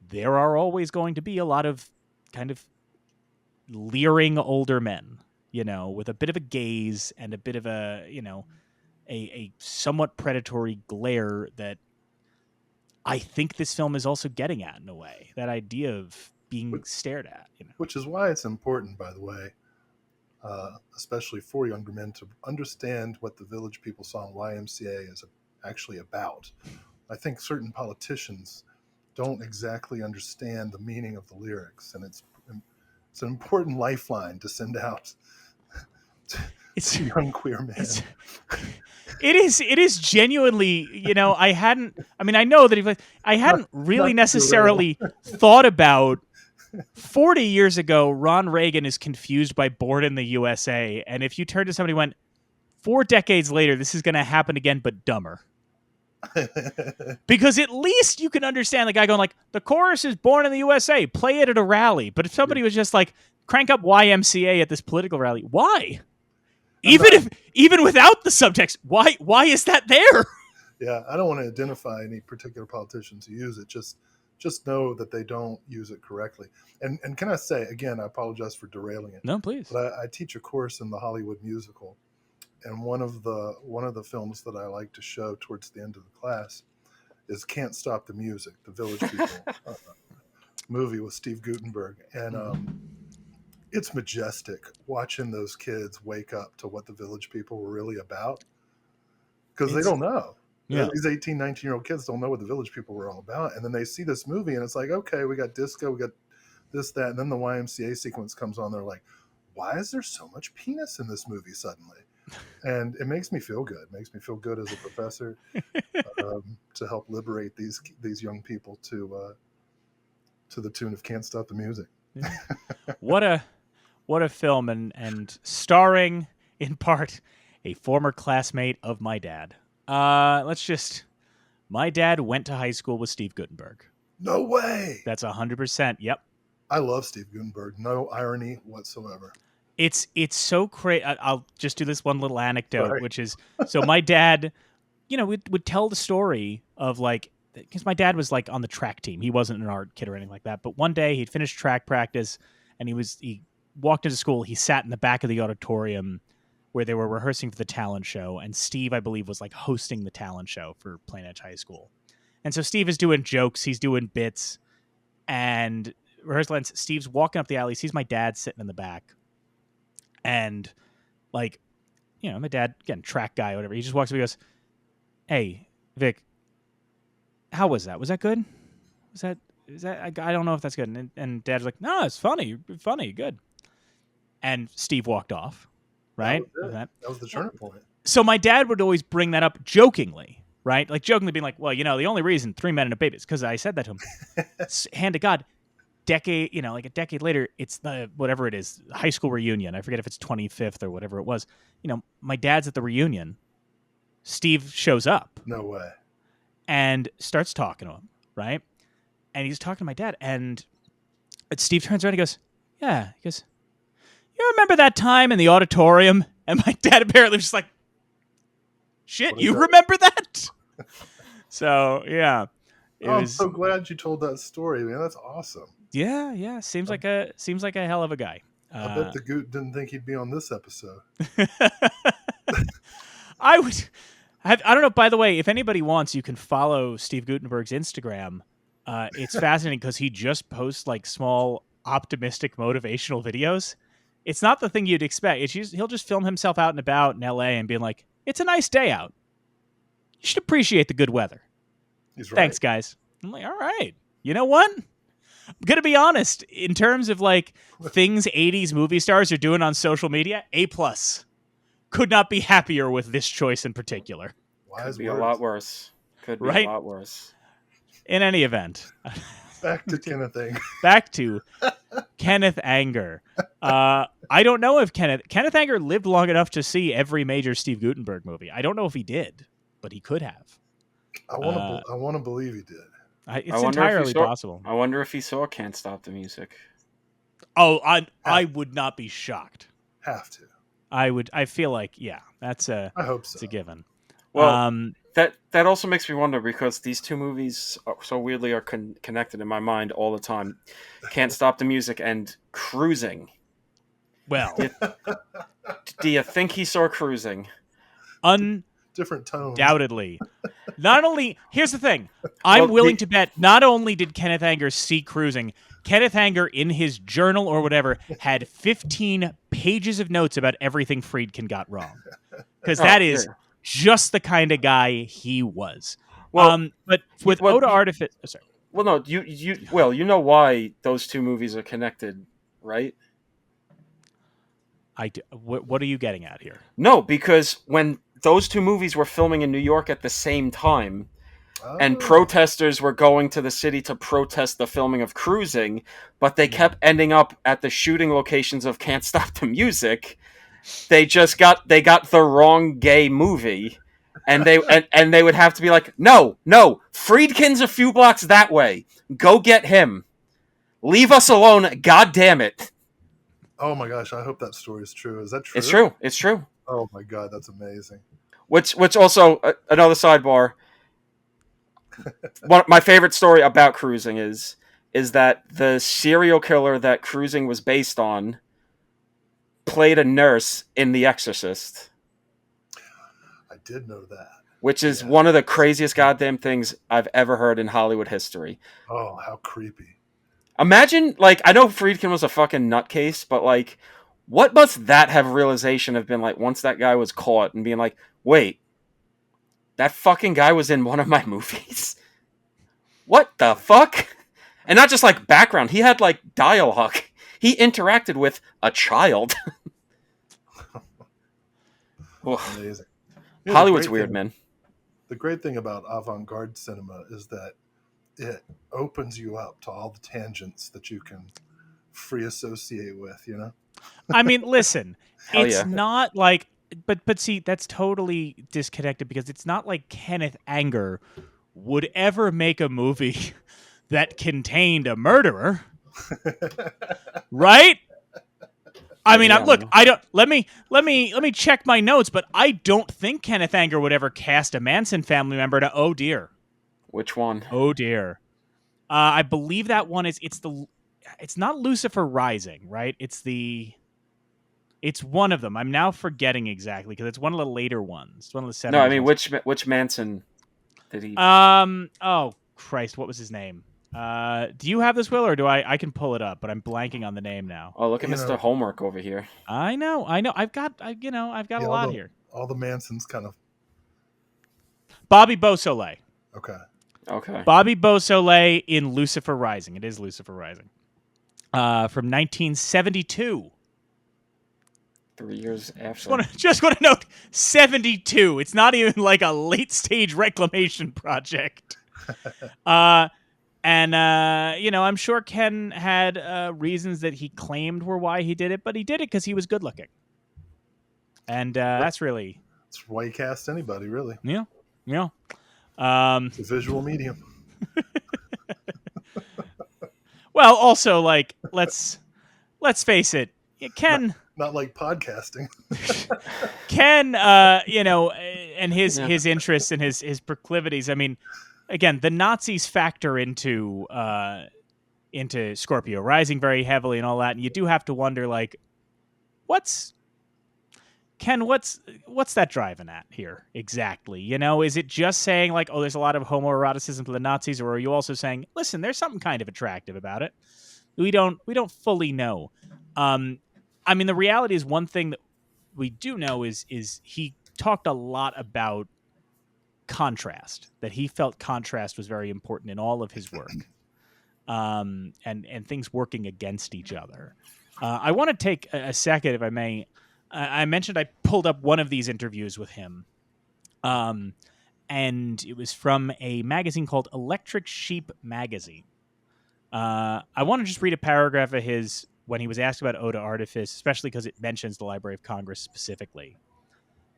there are always going to be a lot of kind of leering older men, with a bit of a gaze and a bit of a, a somewhat predatory glare that I think this film is also getting at in a way. That idea of being stared at. Which is why it's important, by the way, especially for younger men, to understand what the Village People Song YMCA is actually about. I think certain politicians don't exactly understand the meaning of the lyrics, and it's an important lifeline to send out to young queer men. It is genuinely, I know that I hadn't really necessarily thought about 40 years ago, Ron Reagan is confused by Born in the USA. And if you turn to somebody and went, 4 decades later, this is going to happen again, but dumber. Because at least you can understand the guy going like, the chorus is Born in the USA, play it at a rally. But if somebody was just like, crank up YMCA at this political rally, why? Even without the subtext, why is that there? Yeah, I don't want to identify any particular politicians who use it. Just know that they don't use it correctly. And can I say, again, I apologize for derailing it. No, please. But I teach a course in the Hollywood musical. And one of the films that I like to show towards the end of the class is Can't Stop the Music, the Village People movie with Steve Guttenberg. And it's majestic watching those kids wake up to what the Village People were really about. Because they don't know. Yeah. These 18, 19-year-old kids don't know what the Village People were all about. And then they see this movie and it's like, okay, we got disco, we got this, that. And then the YMCA sequence comes on. They're like, why is there so much penis in this movie suddenly? And it makes me feel good. It makes me feel good as a professor to help liberate these young people to the tune of Can't Stop the Music. Yeah. What a film, and starring in part a former classmate of my dad. My dad went to high school with Steve Guttenberg. No way. That's 100%. Yep. I love Steve Guttenberg. No irony whatsoever. It's so crazy. I'll just do this one little anecdote, which is, so my dad, would tell the story of like, because my dad was like on the track team. He wasn't an art kid or anything like that. But one day he'd finished track practice and he walked into school. He sat in the back of the auditorium where they were rehearsing for the talent show. And Steve, I believe, was like hosting the talent show for Plain Edge High School. And so Steve is doing jokes. He's doing bits. And rehearsal ends. Steve's walking up the alley. Sees my dad sitting in the back. And like, my dad, again, track guy or whatever, he just walks up and goes, "Hey, Vic, how was that? Was that good? Is that, I don't know if that's good." And Dad's like, "No, it's funny, good." And Steve walked off, right? That was the turning point. So my dad would always bring that up jokingly, right? Like jokingly being like, "Well, the only reason 3 Men and a Baby is because I said that to him." Hand to God. A decade later, it's the whatever it is, high school reunion. I forget if it's 25th or whatever it was. My dad's at the reunion. Steve shows up. No way. And starts talking to him, right? And he's talking to my dad, and Steve turns around and goes, "Yeah." He goes, "You remember that time in the auditorium?" And my dad apparently was just like, "Shit, you remember that?" So, yeah. I'm so glad you told that story, man. That's awesome. Yeah. Seems like a hell of a guy. I bet the Goot didn't think he'd be on this episode. I don't know. By the way, if anybody wants, you can follow Steve Guttenberg's Instagram. It's fascinating because he just posts like small, optimistic, motivational videos. It's not the thing you'd expect. He'll just film himself out and about in LA and being like, "It's a nice day out. You should appreciate the good weather." He's right. Thanks, guys. I'm like, all right. You know what? I'm going to be honest. In terms of like things 80s movie stars are doing on social media, A+. Could not be happier with this choice in particular. Could be a lot worse. Could be a lot worse. In any event. Back to Kenneth Anger. Back to Kenneth Anger. I don't know if Kenneth Anger lived long enough to see every major Steve Guttenberg movie. I don't know if he did, but he could have. I want to believe he did. It's entirely possible. I wonder if he saw Can't Stop the Music. Oh, I would not be shocked. Have to. I feel like, that's I hope so. It's a given. Well, that also makes me wonder because these two movies so weirdly are connected in my mind all the time. Can't Stop the Music and Cruising. Well, Do you think he saw Cruising? Different tones. undoubtedly. Not only, here's the thing. I'm Well, willing to bet not only did Kenneth Anger see Cruising, Kenneth Anger in his journal or whatever had 15 pages of notes about everything Friedkin got wrong. Because that is just the kind of guy he was. Well, but with Ode to Artifice... Oh, sorry. Well, no, you know why those two movies are connected, right? What are you getting at here? No, because when those two movies were filming in New York at the same time, and protesters were going to the city to protest the filming of Cruising, but they kept ending up at the shooting locations of Can't Stop the Music, they got the wrong gay movie. And they would have to be like, no, Friedkin's a few blocks that way. Go get him. Leave us alone. God damn it. Oh my gosh, I hope that story is true. Is that true? It's true. Oh my god, that's amazing. Which also, another sidebar, my favorite story about Cruising is that the serial killer that Cruising was based on played a nurse in The Exorcist. I did know that. Which is one of the craziest goddamn things I've ever heard in Hollywood history. Oh, how creepy. Imagine, like, I know Friedkin was a fucking nutcase, but, like, what must that realization have been like once that guy was caught and being like, wait, that fucking guy was in one of my movies? What the fuck? And not just, like, background. He had, like, dialogue. He interacted with a child. Amazing. Yeah, Hollywood's weird, man. The great thing about avant-garde cinema is that it opens you up to all the tangents that you can free associate with, you know? I mean, listen, it's yeah. not like, but see, that's totally disconnected because it's not like Kenneth Anger would ever make a movie that contained a murderer, right? I mean, look, I don't. Let me check my notes, but I don't think Kenneth Anger would ever cast a Manson family member to. Oh dear. Which one? Oh dear. I believe that one is. It's not Lucifer Rising, right? It's one of them. I'm now forgetting exactly because it's one of the later ones. It's one of the 70s. No, I mean which Manson did he? Oh Christ, what was his name? Do you have this, Will, or do I can pull it up, but I'm blanking on the name now. Oh, look at Mr. Homework over here. I know. I've got a lot here. All the Mansons kind of. Bobby Beausoleil. Okay. Bobby Beausoleil in Lucifer Rising. It is Lucifer Rising. From 1972. 3 years after. Just want to note, 72. It's not even like a late stage reclamation project. And, I'm sure Ken had reasons that he claimed were why he did it, but he did it because he was good looking. And that's really... That's why you cast anybody, really. Yeah. It's a visual medium. Well, also, like, let's face it, Ken... Not like podcasting. Ken, and his interests and his proclivities, I mean... Again, the Nazis factor into Scorpio Rising very heavily and all that, and you do have to wonder, like, what's that driving at here exactly? You know, is it just saying like, oh, there's a lot of homoeroticism to the Nazis, or are you also saying, listen, there's something kind of attractive about it? We don't fully know. I mean, the reality is one thing that we do know is he talked a lot about contrast, that he felt contrast was very important in all of his work, and things working against each other. I want to take a second, if I may. I mentioned I pulled up one of these interviews with him, and it was from a magazine called Electric Sheep Magazine. I want to just read a paragraph of his when he was asked about Ode to Artifice, especially because it mentions the Library of Congress specifically.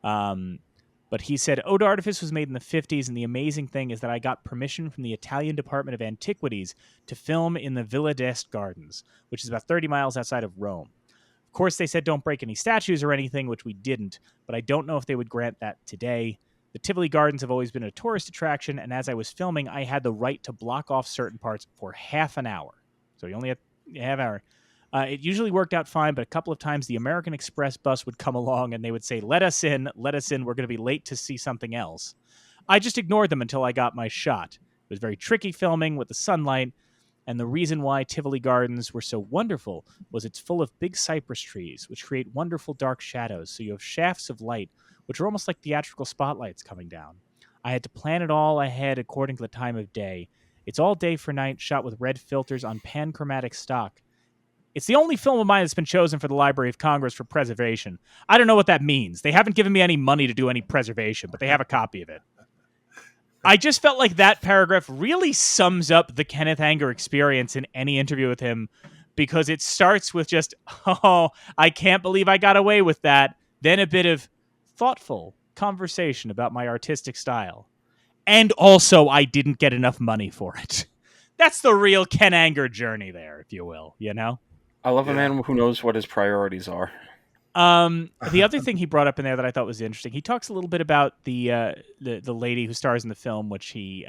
But he said, Ode to Artifice was made in the 50s, and the amazing thing is that I got permission from the Italian Department of Antiquities to film in the Villa d'Este Gardens, which is about 30 miles outside of Rome. Of course, they said don't break any statues or anything, which we didn't, but I don't know if they would grant that today. The Tivoli Gardens have always been a tourist attraction, and as I was filming, I had the right to block off certain parts for half an hour. So you only had a half hour. It usually worked out fine, but a couple of times the American Express bus would come along and they would say, let us in, we're going to be late to see something else. I just ignored them until I got my shot. It was very tricky filming with the sunlight, and the reason why Tivoli Gardens were so wonderful was it's full of big cypress trees, which create wonderful dark shadows, so you have shafts of light, which are almost like theatrical spotlights coming down. I had to plan it all ahead according to the time of day. It's all day for night, shot with red filters on panchromatic stock. It's the only film of mine that's been chosen for the Library of Congress for preservation. I don't know what that means. They haven't given me any money to do any preservation, but they have a copy of it. I just felt like that paragraph really sums up the Kenneth Anger experience in any interview with him, because it starts with just, oh, I can't believe I got away with that. Then a bit of thoughtful conversation about my artistic style. And also, I didn't get enough money for it. That's the real Ken Anger journey there, if you will, you know? I love a man who knows what his priorities are. The other thing he brought up in there that I thought was interesting, he talks a little bit about the lady who stars in the film, which he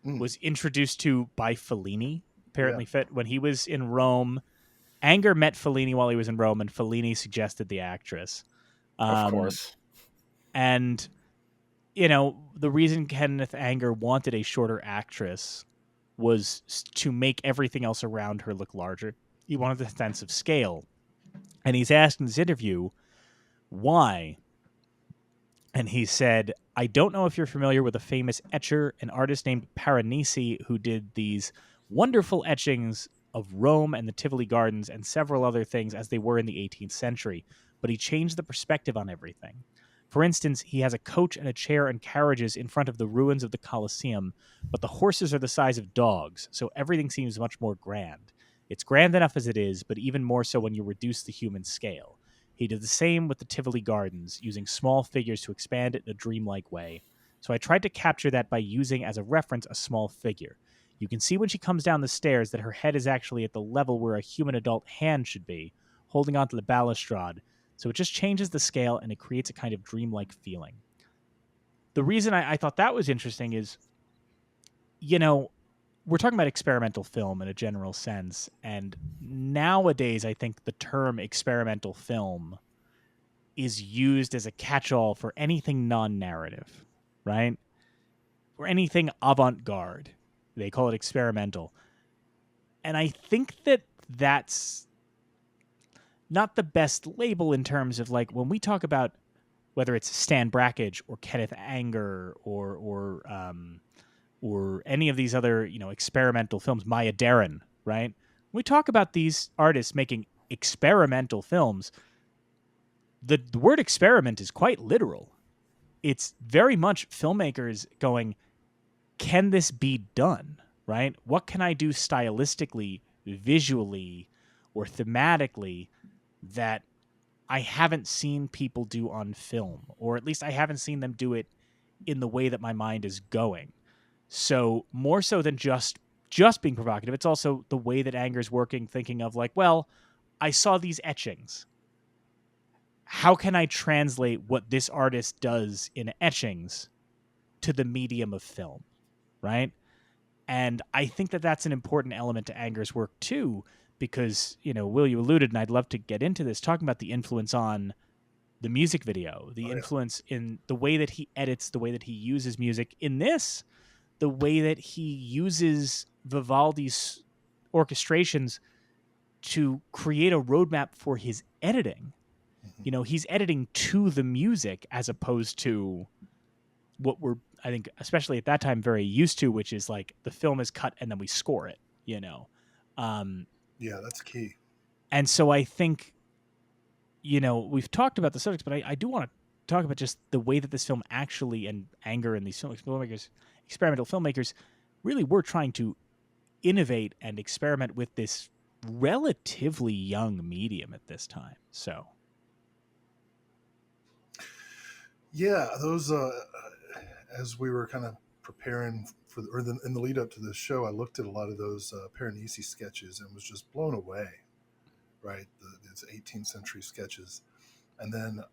was introduced to by Fellini. Apparently, when he was in Rome, Anger met Fellini while he was in Rome, and Fellini suggested the actress. Of course. And, you know, the reason Kenneth Anger wanted a shorter actress was to make everything else around her look larger. He wanted the sense of scale. And he's asked in this interview, why? And he said, I don't know if you're familiar with a famous etcher, an artist named Piranesi, who did these wonderful etchings of Rome and the Tivoli Gardens and several other things as they were in the 18th century. But he changed the perspective on everything. For instance, he has a coach and a chair and carriages in front of the ruins of the Colosseum, but the horses are the size of dogs, so everything seems much more grand. It's grand enough as it is, but even more so when you reduce the human scale. He did the same with the Tivoli Gardens, using small figures to expand it in a dreamlike way. So I tried to capture that by using as a reference a small figure. You can see when she comes down the stairs that her head is actually at the level where a human adult hand should be, holding onto the balustrade. So it just changes the scale and it creates a kind of dreamlike feeling. The reason I thought that was interesting is, you know, we're talking about experimental film in a general sense, and nowadays I think the term experimental film is used as a catch-all for anything non-narrative, right? Or anything avant-garde. They call it experimental. And I think that that's not the best label in terms of, like, when we talk about whether it's Stan Brakhage or Kenneth Anger or any of these other, you know, experimental films, Maya Deren, right? When we talk about these artists making experimental films, the word experiment is quite literal. It's very much filmmakers going, can this be done, right? What can I do stylistically, visually, or thematically that I haven't seen people do on film, or at least I haven't seen them do it in the way that my mind is going. So more so than just being provocative, it's also the way that Anger's working, thinking of like, well, I saw these etchings. How can I translate what this artist does in etchings to the medium of film, right? And I think that that's an important element to Anger's work too, because, you know, Will, you alluded, and I'd love to get into this, talking about the influence on the music video, the influence in the way that he edits, the way that he uses music. In this, the way that he uses Vivaldi's orchestrations to create a roadmap for his editing. You know, he's editing to the music as opposed to what we're, I think, especially at that time, very used to, which is like the film is cut and then we score it, you know? Yeah, that's key. And so I think, you know, we've talked about the subjects, but I do want to talk about just the way that this film actually, and Anger and these filmmakers, experimental filmmakers, really were trying to innovate and experiment with this relatively young medium at this time. So, yeah, those as we were kind of preparing for in the lead up to this show, I looked at a lot of those Piranesi sketches and was just blown away. Right, it's 18th century sketches, and then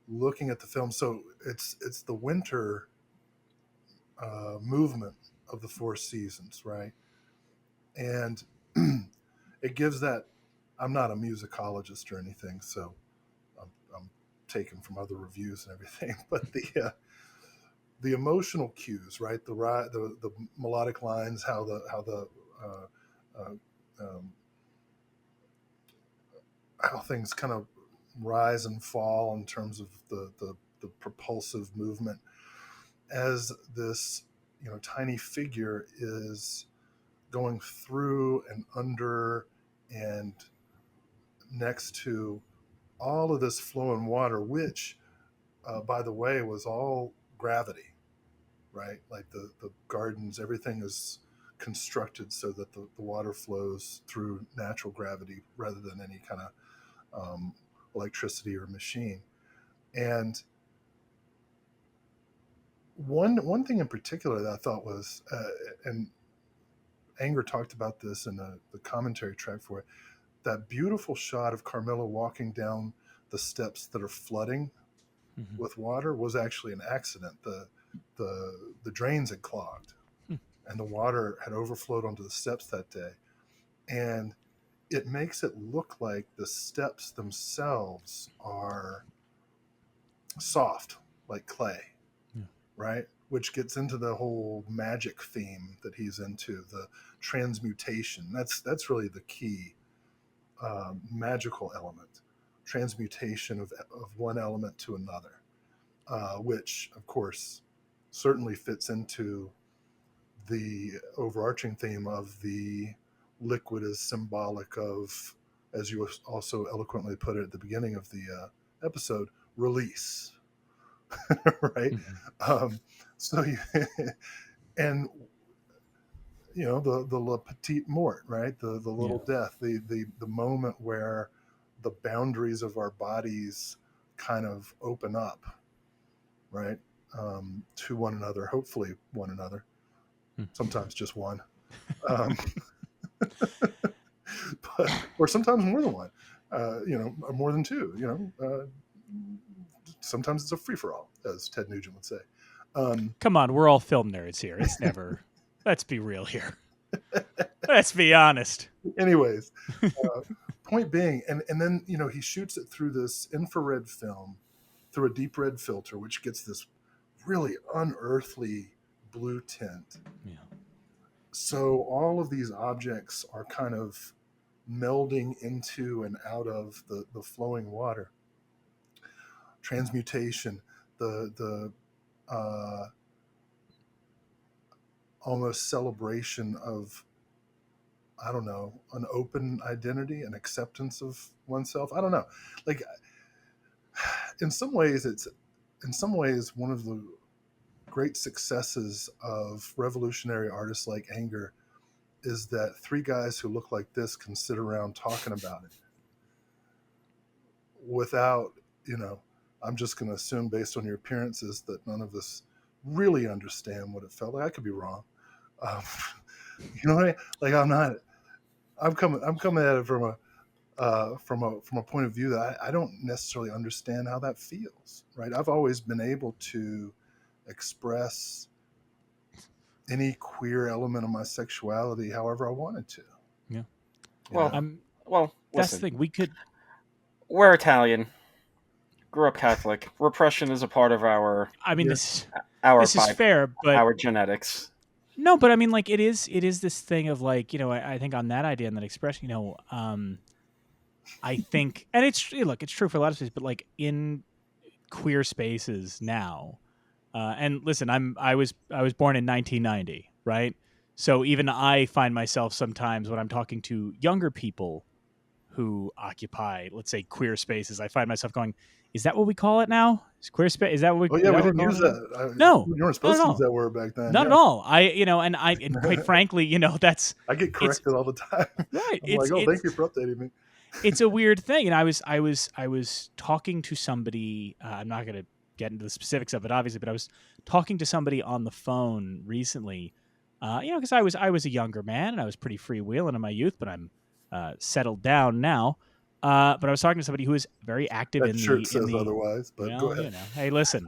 looking at the film. So it's the winter movement of the Four Seasons, right? And it gives that. I'm not a musicologist or anything, so I'm taken from other reviews and everything, but the emotional cues, right? The melodic lines, how things kind of rise and fall in terms of the propulsive movement as this tiny figure is going through and under and next to all of this flowing water, which by the way was all gravity, right? Like the gardens, everything is constructed so that the water flows through natural gravity rather than any kind of electricity or machine. And one thing in particular that I thought was, and Anger talked about this in the commentary track for it, that beautiful shot of Carmilla walking down the steps that are flooding with water was actually an accident. The drains had clogged and the water had overflowed onto the steps that day. And it makes it look like the steps themselves are soft, like clay, right? Which gets into the whole magic theme that he's into, the transmutation. That's really the key magical element, transmutation of one element to another, which, of course, certainly fits into the overarching theme of the liquid is symbolic of, as you also eloquently put it at the beginning of the episode, release. Right? So you and the la petite mort, right? The little death, the moment where the boundaries of our bodies kind of open up, right? To one another, hopefully one another, sometimes just one, or sometimes more than one, more than two, sometimes it's a free-for-all, as Ted Nugent would say. Come on, we're all film nerds here. It's never. Let's be real here. Let's be honest. Anyways, point being, and then he shoots it through this infrared film, through a deep red filter, which gets this really unearthly blue tint. Yeah. So all of these objects are kind of melding into and out of the flowing water. Transmutation, the almost celebration of, I don't know, an open identity, an acceptance of oneself. I don't know. Like, in some ways one of the great successes of revolutionary artists like Anger is that three guys who look like this can sit around talking about it without, I'm just going to assume based on your appearances that none of us really understand what it felt like. I could be wrong. You know what I mean? Like, I'm coming at it from a point of view that I don't necessarily understand how that feels, right? I've always been able to express any queer element of my sexuality however I wanted to. Yeah. Well, that's listen, the thing. We're Italian. Grew up Catholic. Repression is a part of our. This is fair, but our genetics. No, but I mean, like, it is this thing of, like, I think on that idea and that expression, I think, and it's true for a lot of spaces, but like in queer spaces now, and listen, I was born in 1990, right? So even I find myself sometimes when I'm talking to younger people who occupy, let's say, queer spaces, I find myself going, "Is that what we call it now? Is queer space? Is that what we?" Oh yeah, we didn't use that. No, you weren't supposed to use that word back then. Not at all. And quite frankly, that's. I get corrected all the time. Right. I'm like, thank you for updating me. It's a weird thing, and I was talking to somebody. I'm not going to get into the specifics of it, obviously, but I was talking to somebody on the phone recently. Because I was a younger man and I was pretty freewheeling in my youth, but I'm settled down now. But I was talking to somebody who is very active that in shirt the. says otherwise, but go ahead. Hey, listen,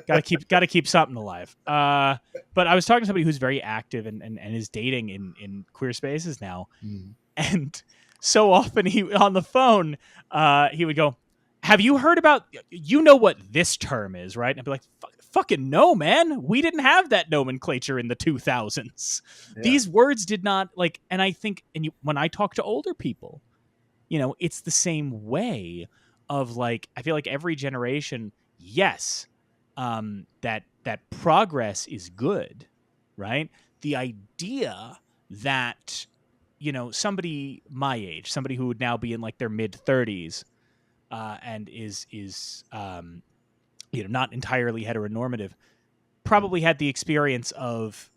got to keep something alive. But I was talking to somebody who's very active and is dating in queer spaces now, And so often on the phone, he would go, "Have you heard about, you know what this term is, right?" And I'd be like, fucking no, man. We didn't have that nomenclature in the 2000s. Yeah. These words did not, like, and I think, when I talk to older people, it's the same way of, like, I feel like every generation, yes, that progress is good, right? The idea that, somebody my age, somebody who would now be in like their mid 30s, and is not entirely heteronormative, probably had the experience of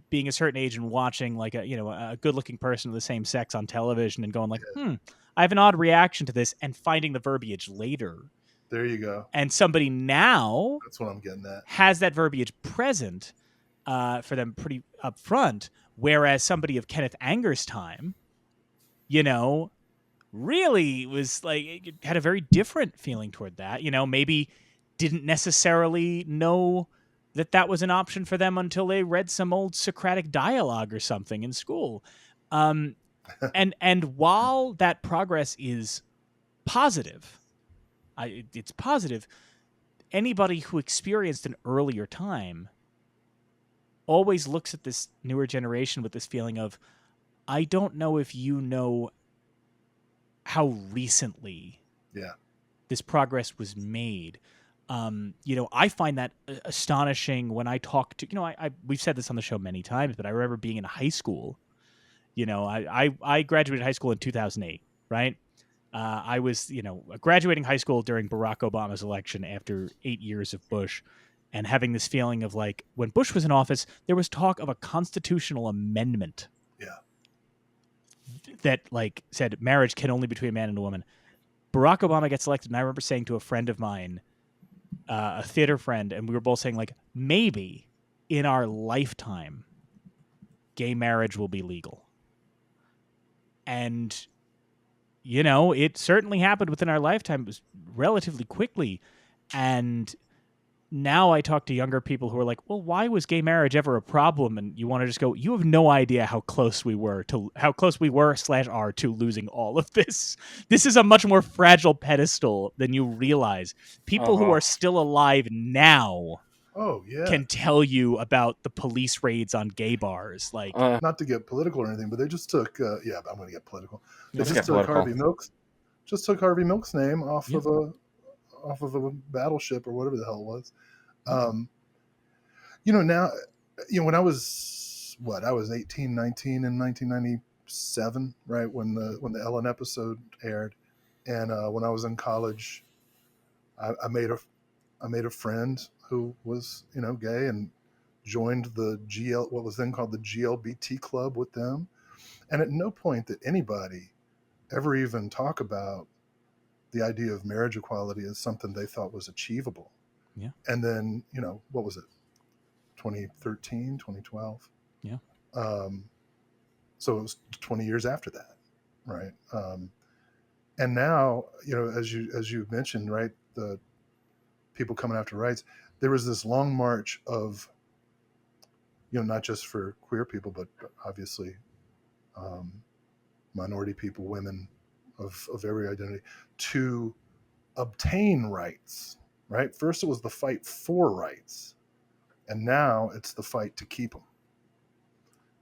being a certain age and watching like a good looking person of the same sex on television and going like, I have an odd reaction to this, and finding the verbiage later. There you go. And somebody now That's what I'm getting at. has that verbiage present for them pretty upfront, whereas somebody of Kenneth Anger's time, really was like, it had a very different feeling toward that. Maybe didn't necessarily know that was an option for them until they read some old Socratic dialogue or something in school. And while that progress is positive, it's positive, anybody who experienced an earlier time always looks at this newer generation with this feeling of, I don't know if you know how recently this progress was made. I find that astonishing when I talk to, we've said this on the show many times, but I remember being in high school. I graduated high school in 2008, right? I was, graduating high school during Barack Obama's election after 8 years of Bush, and having this feeling of like, when Bush was in office, there was talk of a constitutional amendment. That like said marriage can only be between a man and a woman. Barack Obama gets elected, and I remember saying to a friend of mine, a theater friend, and we were both saying like, maybe in our lifetime, gay marriage will be legal. And, it certainly happened within our lifetime. It was relatively quickly. And now I talk to younger people who are like, well, why was gay marriage ever a problem? And you want to just go, you have no idea how close we were /are to losing all of this. This is a much more fragile pedestal than you realize. People who are still alive now can tell you about the police raids on gay bars. Like, not to get political or anything, but they just took, I'm going to get political. They Let's just get took political. Harvey Milk's name off of a battleship or whatever the hell it was. Now, when I was 18, 19 in 1997, right? When the Ellen episode aired. And when I was in college, I made a friend who was, gay, and joined the what was then called the GLBT club with them. And at no point did anybody ever even talk about the idea of marriage equality as something they thought was achievable. Yeah. And then, what was it? 2013, 2012. Yeah. So it was 20 years after that. Right. And now, as you mentioned, right, the people coming after rights, there was this long march of, not just for queer people, but obviously minority people, women of every identity, to obtain rights, right? First it was the fight for rights, and now it's the fight to keep them.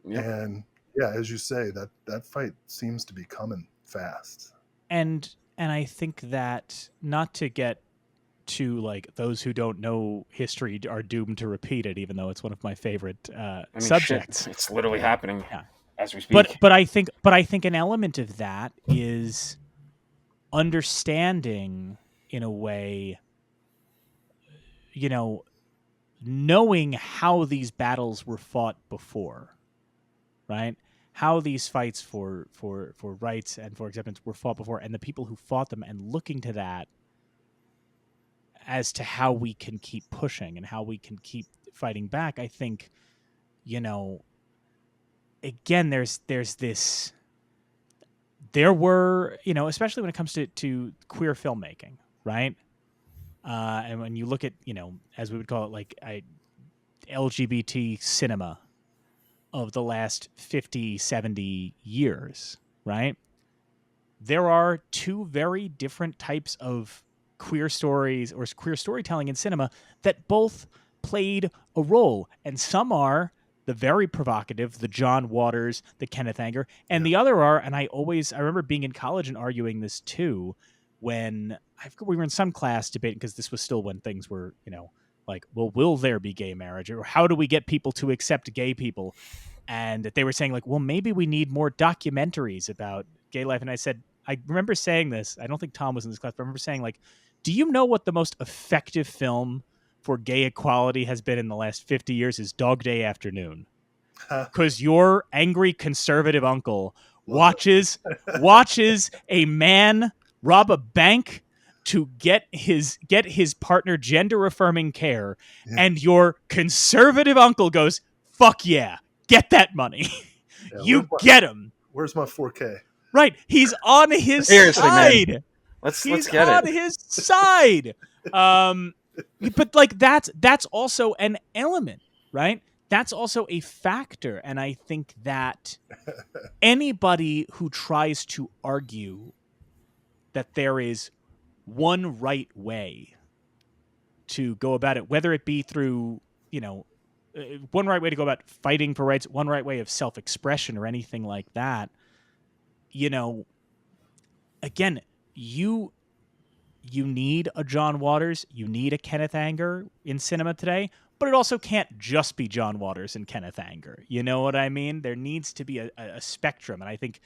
Yep. And as you say, that fight seems to be coming fast. And I think that, not to get to like, those who don't know history are doomed to repeat it, even though it's one of my favorite subjects. Shit, it's literally happening as we speak. But I think an element of that is understanding, in a way, knowing how these battles were fought before, right? How these fights for rights and for acceptance were fought before, and the people who fought them, and looking to that as to how we can keep pushing and how we can keep fighting back. I think, again, there were, especially when it comes to queer filmmaking, right? And when you look at, as we would call it, like LGBT cinema of the last 50, 70 years, right? There are two very different types of queer stories or queer storytelling in cinema that both played a role. And some are the very provocative, the John Waters, the Kenneth Anger, and the other are, and I remember being in college and arguing this too, when we were in some class debating, because this was still when things were, like, well, will there be gay marriage? Or how do we get people to accept gay people? And they were saying, like, well, maybe we need more documentaries about gay life. And I remember saying this, I don't think Tom was in this class, but I remember saying, like, do you know what the most effective film for gay equality has been in the last 50 years is Dog Day Afternoon? Because your angry conservative uncle watches a man rob a bank to get his partner gender affirming care, and your conservative uncle goes, "Fuck yeah, get that money." You get him. Where's my 4K? Right, he's on his Seriously, side. man. Let's He's get on it. his side. But like that's also an element, right? That's also a factor, and I think that anybody who tries to argue that there is one right way to go about it, whether it be through, one right way to go about fighting for rights, one right way of self-expression or anything like that, again, you need a John Waters, you need a Kenneth Anger in cinema today, but it also can't just be John Waters and Kenneth Anger. You know what I mean? There needs to be a spectrum, and I think,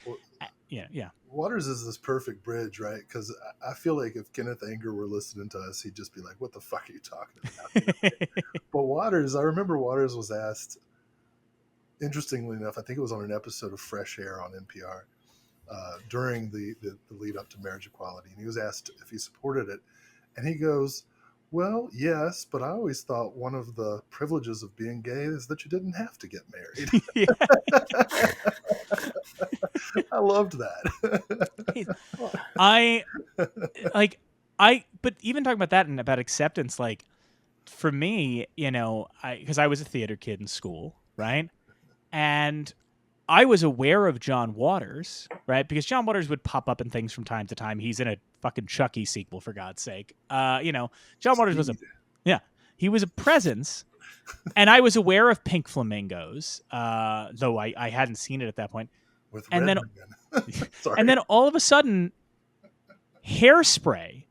yeah. Waters is this perfect bridge, right? Because I feel like if Kenneth Anger were listening to us, he'd just be like, what the fuck are you talking about? But Waters, I remember Waters was asked, interestingly enough, I think it was on an episode of Fresh Air on NPR, during the lead up to marriage equality. And he was asked if he supported it. And he goes, well, yes, but I always thought one of the privileges of being gay is that you didn't have to get married. I loved that. But even talking about that and about acceptance, like, for me, because I was a theater kid in school, right? And I was aware of John Waters, right? Because John Waters would pop up in things from time to time. He's in a fucking Chucky sequel, for God's sake. John Waters was he was a presence, and I was aware of Pink Flamingos, though I hadn't seen it at that point. And then all of a sudden, Hairspray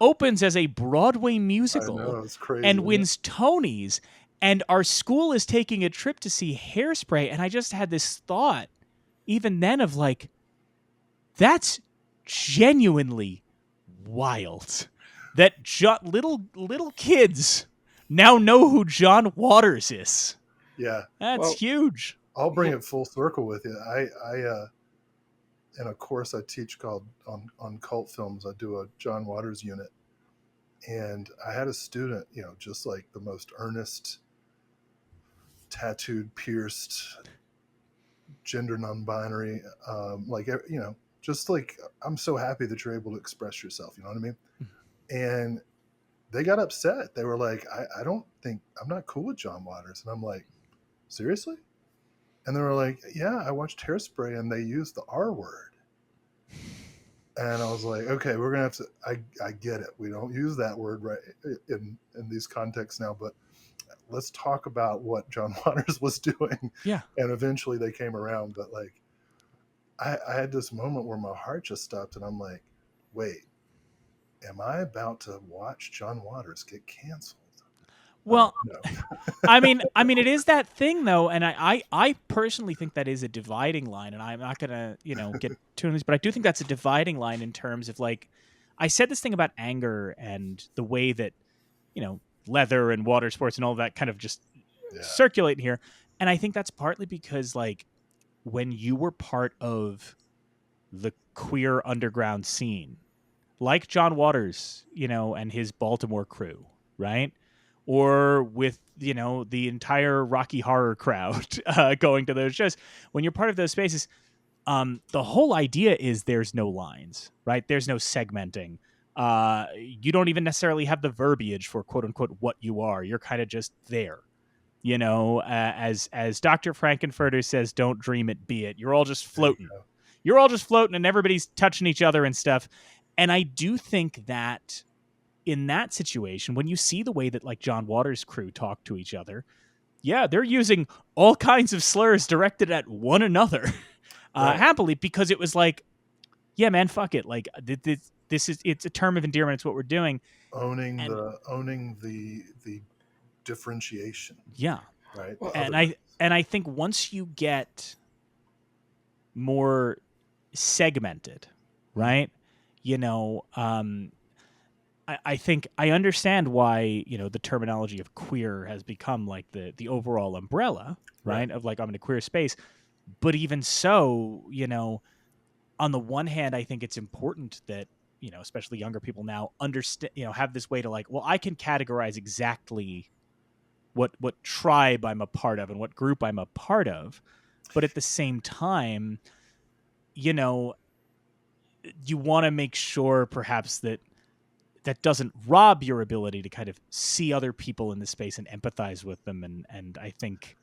opens as a Broadway musical. I know, it's crazy, and wins Tonys. And our school is taking a trip to see Hairspray, and I just had this thought, even then, of like, that's genuinely wild. That little kids now know who John Waters is. Yeah, that's huge. I'll bring it full circle with you. I in a course I teach called on cult films, I do a John Waters unit, and I had a student, just like the most earnest, tattooed, pierced, gender non-binary, just like, I'm so happy that you're able to express yourself. You know what I mean? And they got upset. They were like, I'm not cool with John Waters. And I'm like, seriously? And they were like, yeah, I watched Hairspray and they used the R word. And I was like, okay, we're going to have to, I get it. We don't use that word right in these contexts now, but let's talk about what John Waters was doing. Yeah. And eventually they came around. But like, I had this moment where my heart just stopped and I'm like, wait, am I about to watch John Waters get canceled? Well, no. I mean, it is that thing though, and I personally think that is a dividing line, and I'm not gonna, get too into this, but I do think that's a dividing line in terms of, like, I said this thing about anger and the way that, leather and water sports and all that kind of just circulate here, and I think that's partly because, like, when you were part of the queer underground scene, like John Waters, and his Baltimore crew, right? Or with, the entire Rocky Horror crowd going to those shows. When you're part of those spaces, the whole idea is there's no lines, right? There's no segmenting. You don't even necessarily have the verbiage for quote unquote what you are. You're kind of just there, as Dr. Frankenfurter says, don't dream it, be it. You're all just floating. you're all just floating and everybody's touching each other and stuff. And I do think that in that situation, when you see the way that like John Waters' crew talk to each other, yeah, they're using all kinds of slurs directed at one another Right. happily, because it was like, yeah, man, fuck it. Like this is, it's a term of endearment. It's what we're doing. owning And- the differentiation, Yeah. right? Well, And I think once you get more segmented, right? You know, I think I understand why, you know, the terminology of queer has become like the overall umbrella, right? Of like, I'm in a queer space. But even so, you know, on the one hand, I think it's important that, you know, especially younger people now understand, you know, have this way to like, well, I can categorize exactly what tribe I'm a part of and what group I'm a part of. But at the same time, you know, you want to make sure perhaps that doesn't rob your ability to kind of see other people in the space and empathize with them. And I think,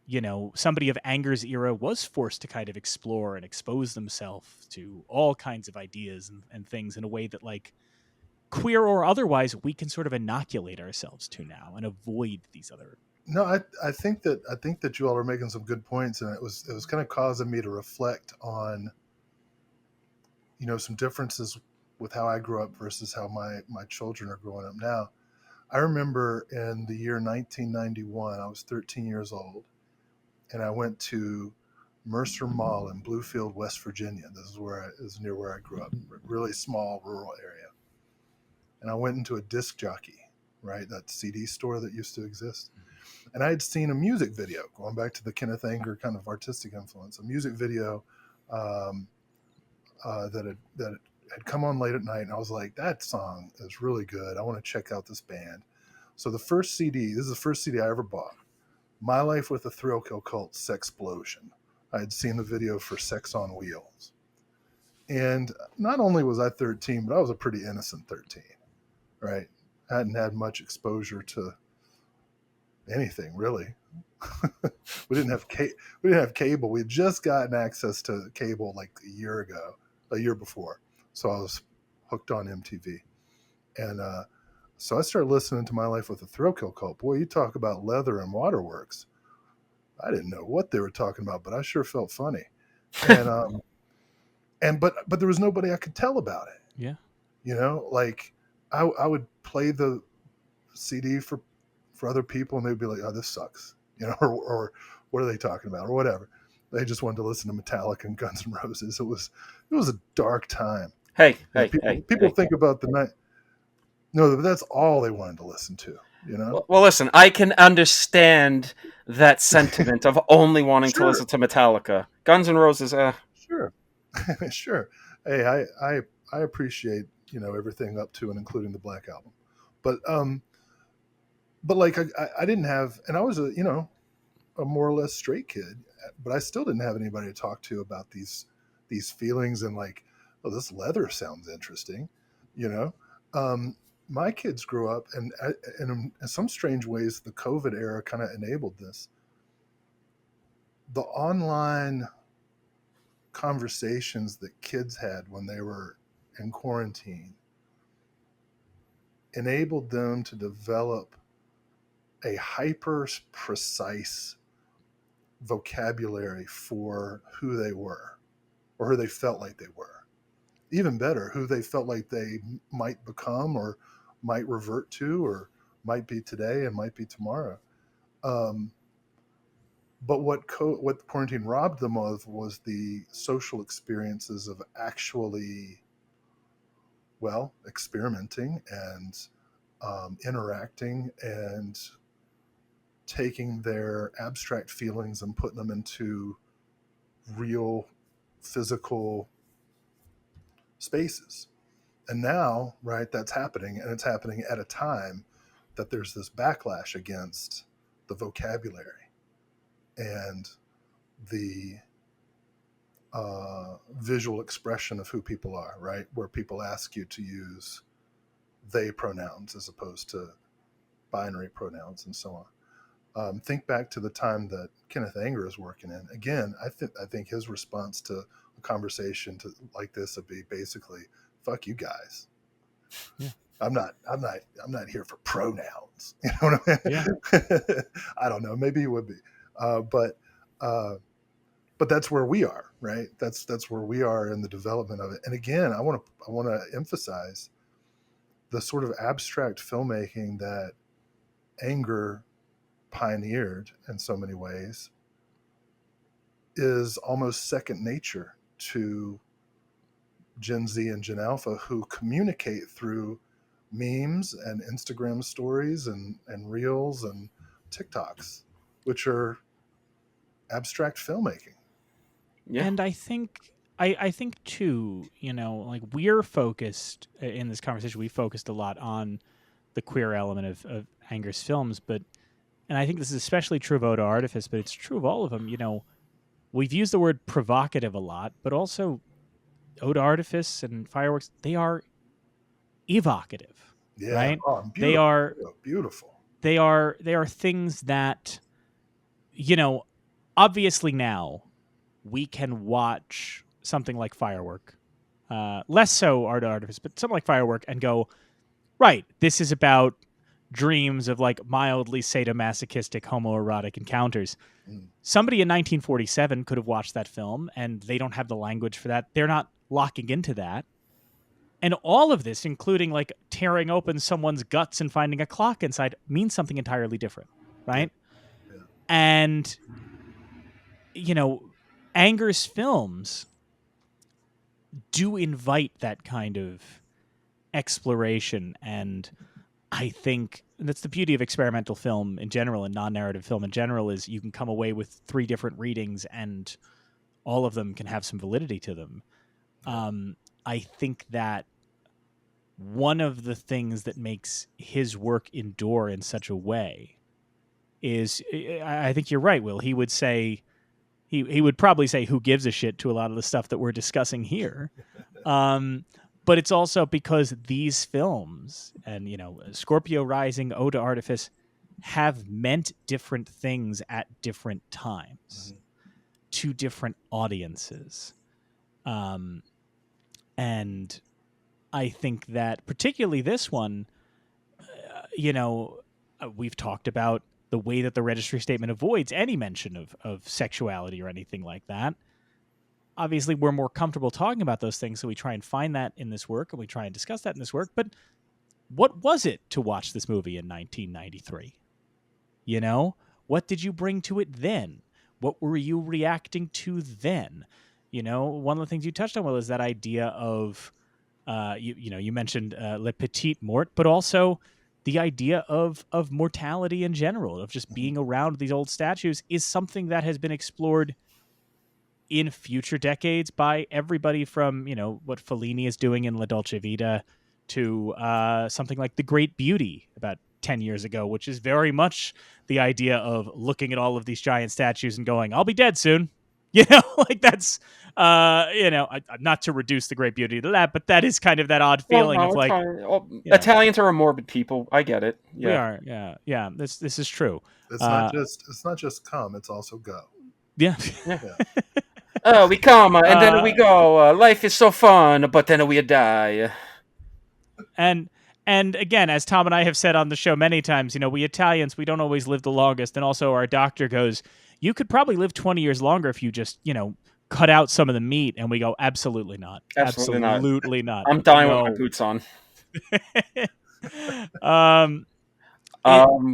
you know, somebody of Anger's era was forced to kind of explore and expose themselves to all kinds of ideas and things in a way that, like, queer or otherwise, we can sort of inoculate ourselves to now and avoid these other. No, I think that you all are making some good points, and it was kind of causing me to reflect on, you know, some differences with how I grew up versus how my children are growing up now. I remember in the year 1991, I was 13 years old, and I went to Mercer Mall in Bluefield, West Virginia. This is near where I grew up, really small rural area. And I went into a disc jockey, right, that CD store that used to exist. And I had seen a music video, going back to the Kenneth Anger kind of artistic influence, a music video that had come on late at night, and I was like, that song is really good. I want to check out this band. So this is the first CD I ever bought. My Life with a Thrill Kill Cult, Sexplosion. I had seen the video for Sex on Wheels. And not only was I 13, but I was a pretty innocent 13, right? I hadn't had much exposure to anything, really. We didn't have cable. We had just gotten access to cable like a year before. So I was hooked on MTV. And so I started listening to My Life with a Thrill Kill Cult. Boy, you talk about leather and waterworks. I didn't know what they were talking about, but I sure felt funny. And but there was nobody I could tell about it. Yeah. You know, like I would play the CD for other people, and they'd be like, "Oh, this sucks," you know, or what are they talking about, or whatever. They just wanted to listen to Metallica and Guns N' Roses. It was a dark time. Hey, people think about the night. No, but that's all they wanted to listen to. You know. Well, listen, I can understand that sentiment of only wanting to listen to Metallica. Guns N' Roses, Sure, sure. Hey, I appreciate, you know, everything up to and including the Black Album, but like I didn't have, and I was a more or less straight kid, but I still didn't have anybody to talk to about these feelings and like, oh, this leather sounds interesting, you know. My kids grew up, and in some strange ways, the COVID era kind of enabled this. The online conversations that kids had when they were in quarantine enabled them to develop a hyper precise vocabulary for who they were, or who they felt like they were. Even better, who they felt like they might become, or might revert to, or might be today and might be tomorrow. But what quarantine robbed them of was the social experiences of actually, well, experimenting and interacting and taking their abstract feelings and putting them into real physical spaces. And now, right, that's happening, and it's happening at a time that there's this backlash against the vocabulary and the visual expression of who people are, right? Where people ask you to use they pronouns as opposed to binary pronouns and so on. Think back to the time that Kenneth Anger is working in. Again, I think his response to a conversation like this would be basically, "Fuck you guys." Yeah. I'm not here for pronouns. You know what I mean? Yeah. I don't know. Maybe it would be, but that's where we are, right? That's where we are in the development of it. And again, I want to emphasize the sort of abstract filmmaking that Anger pioneered in so many ways is almost second nature to Gen Z and Gen Alpha, who communicate through memes and Instagram stories and reels and TikToks, which are abstract filmmaking. Yeah. And I think too, like we're focused in this conversation, we focused a lot on the queer element of Anger's films, and I think this is especially true of Eau d'Artifice, but it's true of all of them. We've used the word provocative a lot, but also Eau d'Artifice and Fireworks, they are evocative, Yeah. right? Oh, They beautiful. are Beautiful. they are things that, obviously now we can watch something like Firework, less so Art Artifice, but something like Firework, and go, right, this is about dreams of like mildly sadomasochistic homoerotic encounters. Mm. Somebody in 1947 could have watched that film, and they don't have the language for that. They're not locking into that. And all of this, including like tearing open someone's guts and finding a clock inside, means something entirely different, right? Yeah. And, Anger's films do invite that kind of exploration. And I think that's the beauty of experimental film in general and non-narrative film in general, is you can come away with 3 different readings and all of them can have some validity to them. I think that one of the things that makes his work endure in such a way is, I think you're right, Will. He would say, he would probably say, who gives a shit to a lot of the stuff that we're discussing here. But it's also because these films and, Scorpio Rising, Eau d'Artifice, have meant different things at different times to different audiences. And I think that particularly this one, we've talked about the way that the registry statement avoids any mention of sexuality or anything like that. Obviously, we're more comfortable talking about those things, so we try and find that in this work, and we try and discuss that in this work. But what was it to watch this movie in 1993? What did you bring to it then? What were you reacting to then? One of the things you touched on, Will, is that idea of, you mentioned Le Petit Mort, but also the idea of mortality in general, of just being around these old statues, is something that has been explored in future decades by everybody from, what Fellini is doing in La Dolce Vita to something like The Great Beauty about 10 years ago, which is very much the idea of looking at all of these giant statues and going, I'll be dead soon. Like that's, not to reduce The Great Beauty to that, but that is kind of that odd feeling of like, Italians are a morbid people. I get it. Yeah. We are. Yeah. This is true. It's not just come, it's also go. Yeah. Oh, we come and then we go. Life is so fun, but then we die. And again, as Tom and I have said on the show many times, we Italians, we don't always live the longest. And also our doctor goes, you could probably live 20 years longer if you just, cut out some of the meat. And we go, absolutely not. Absolutely not. I'm dying with my boots on.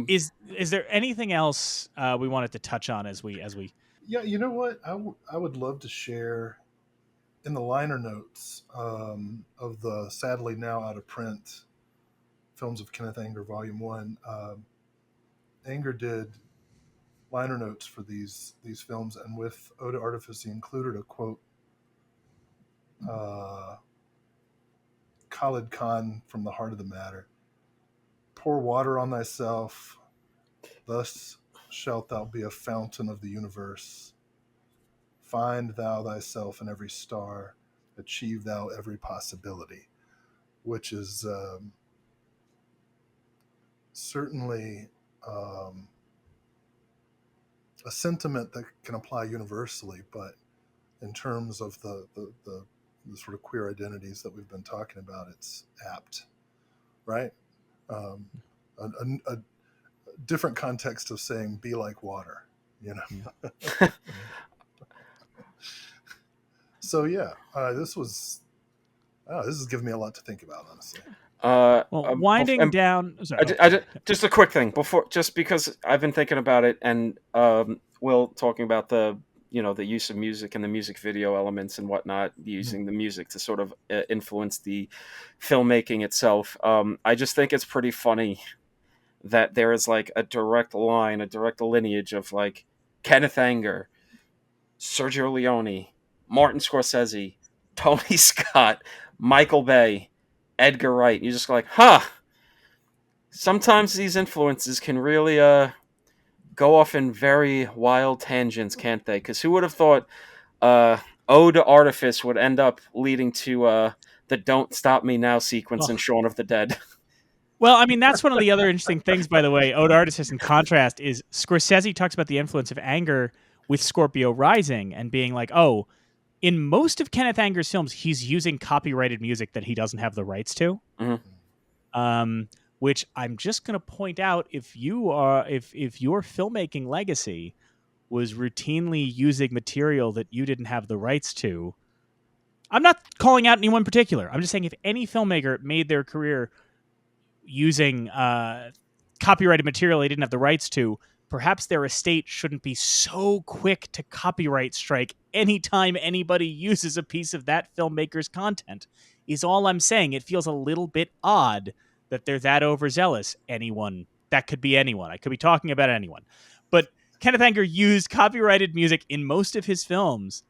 Is there anything else we wanted to touch on as we? Yeah, you know what? I would love to share in the liner notes of the sadly now out of print Films of Kenneth Anger, Volume 1. Anger did liner notes for these films, and with Eau d'Artifice, he included a quote, Khalid Khan from The Heart of the Matter. Pour water on thyself, thus shalt thou be a fountain of the universe. Find thou thyself in every star, achieve thou every possibility, which is certainly a sentiment that can apply universally, but in terms of the sort of queer identities that we've been talking about, it's apt, right? A different context of saying "be like water," you know. So yeah, this is giving me a lot to think about, honestly. Winding down. Sorry, just a quick thing just because I've been thinking about it, and Will talking about the use of music and the music video elements and whatnot, using the music to sort of influence the filmmaking itself. I just think it's pretty funny that there is like a direct lineage of like Kenneth Anger, Sergio Leone, Martin Scorsese, Tony Scott, Michael Bay, Edgar Wright. You're just like, huh. Sometimes these influences can really go off in very wild tangents, can't they? Because who would have thought Ode to Artifice would end up leading to the Don't Stop Me Now sequence in Shaun of the Dead? Well, I mean, that's one of the other interesting things, by the way. Ode to Artifice, in contrast, is Scorsese talks about the influence of Anger with Scorpio Rising and being like, oh, in most of Kenneth Anger's films, he's using copyrighted music that he doesn't have the rights to. Mm-hmm. Which I'm just going to point out, if your filmmaking legacy was routinely using material that you didn't have the rights to, I'm not calling out anyone in particular. I'm just saying if any filmmaker made their career using copyrighted material they didn't have the rights to, perhaps their estate shouldn't be so quick to copyright strike anytime anybody uses a piece of that filmmaker's content, is all I'm saying. It feels a little bit odd that they're that overzealous. Anyone. That could be anyone. I could be talking about anyone. But Kenneth Anger used copyrighted music in most of his films.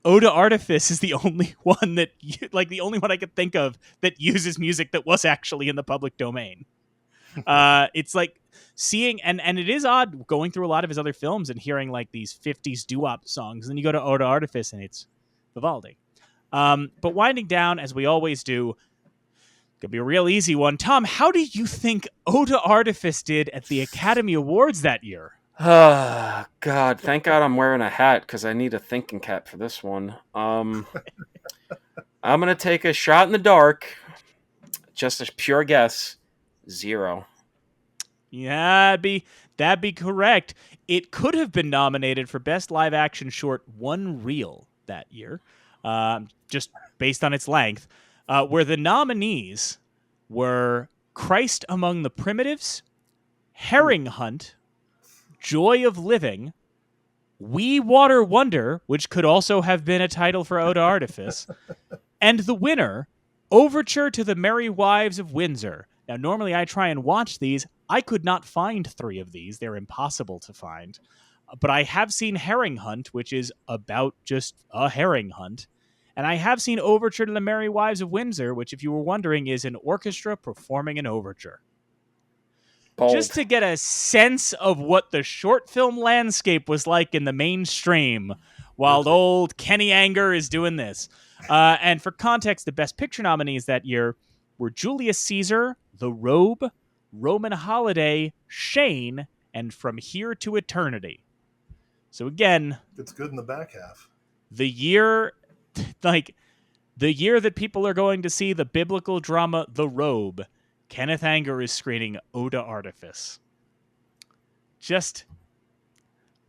Ode to Artifice is the only one that, the only one I could think of that uses music that was actually in the public domain. It's like seeing, and it is odd going through a lot of his other films and hearing like these 50s doo-wop songs, and then you go to Ode to Artifice and it's Vivaldi. But winding down, as we always do, could be a real easy one. Tom, how do you think Ode to Artifice did at the Academy Awards that year? Oh, God. Thank God I'm wearing a hat because I need a thinking cap for this one. I'm going to take a shot in the dark. Just a pure guess. 0. Yeah, that'd be correct. It could have been nominated for Best Live Action Short One Reel that year, just based on its length, where the nominees were Christ Among the Primitives, Herring Hunt, Joy of Living, We Water Wonder, which could also have been a title for Ode to Artifice, and the winner, Overture to the Merry Wives of Windsor. Now, normally I try and watch these. I could not find 3 of these. They're impossible to find. But I have seen Herring Hunt, which is about just a herring hunt. And I have seen Overture to the Merry Wives of Windsor, which, if you were wondering, is an orchestra performing an overture. Bold. Just to get a sense of what the short film landscape was like in the mainstream while old Kenny Anger is doing this. And for context, the Best Picture nominees that year were Julius Caesar, The Robe, Roman Holiday, Shane, and From Here to Eternity. So again, it's good in the back half. The year that people are going to see the biblical drama The Robe, Kenneth Anger is screening Ode to Artifice. Just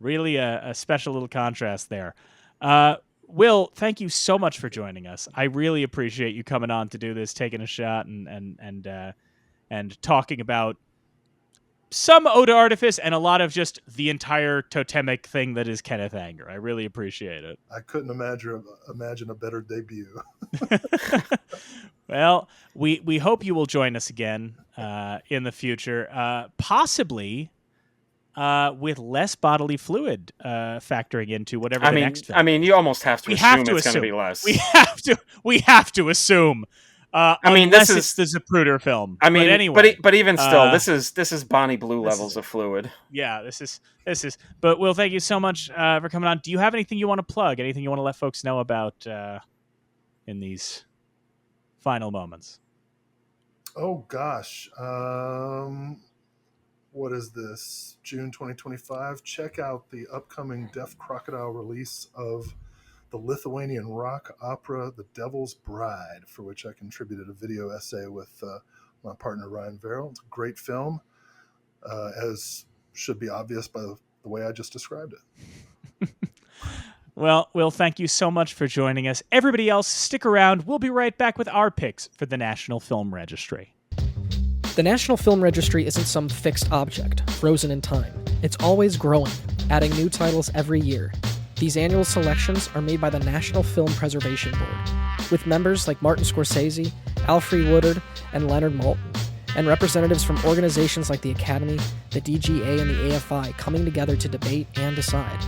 really a special little contrast there. Will, thank you so much for joining us. I really appreciate you coming on to do this, taking a shot, and talking about some Ode to Artifice and a lot of just the entire totemic thing that is Kenneth Anger. I really appreciate it. I couldn't imagine a better debut. Well, we hope you will join us again in the future, possibly with less bodily fluid factoring into whatever next film. I mean, you almost have to assume it's going to be less. We have to assume. Unless it's the Zapruder film. I mean, but anyway, but even still, this is Bonnie Blue levels of fluid. Yeah, this is. But Will, thank you so much for coming on. Do you have anything you want to plug? Anything you want to let folks know about in these final moments? Oh gosh, what is this? June 2025. Check out the upcoming Deaf Crocodile release of the Lithuanian rock opera The Devil's Bride, for which I contributed a video essay with my partner Ryan Verrill. It's a great film, as should be obvious by the way I just described it. Well, Will, thank you so much for joining us. Everybody else, stick around. We'll be right back with our picks for the National Film Registry. The National Film Registry isn't some fixed object, frozen in time. It's always growing, adding new titles every year. These annual selections are made by the National Film Preservation Board, with members like Martin Scorsese, Alfre Woodard, and Leonard Maltin, and representatives from organizations like the Academy, the DGA, and the AFI coming together to debate and decide.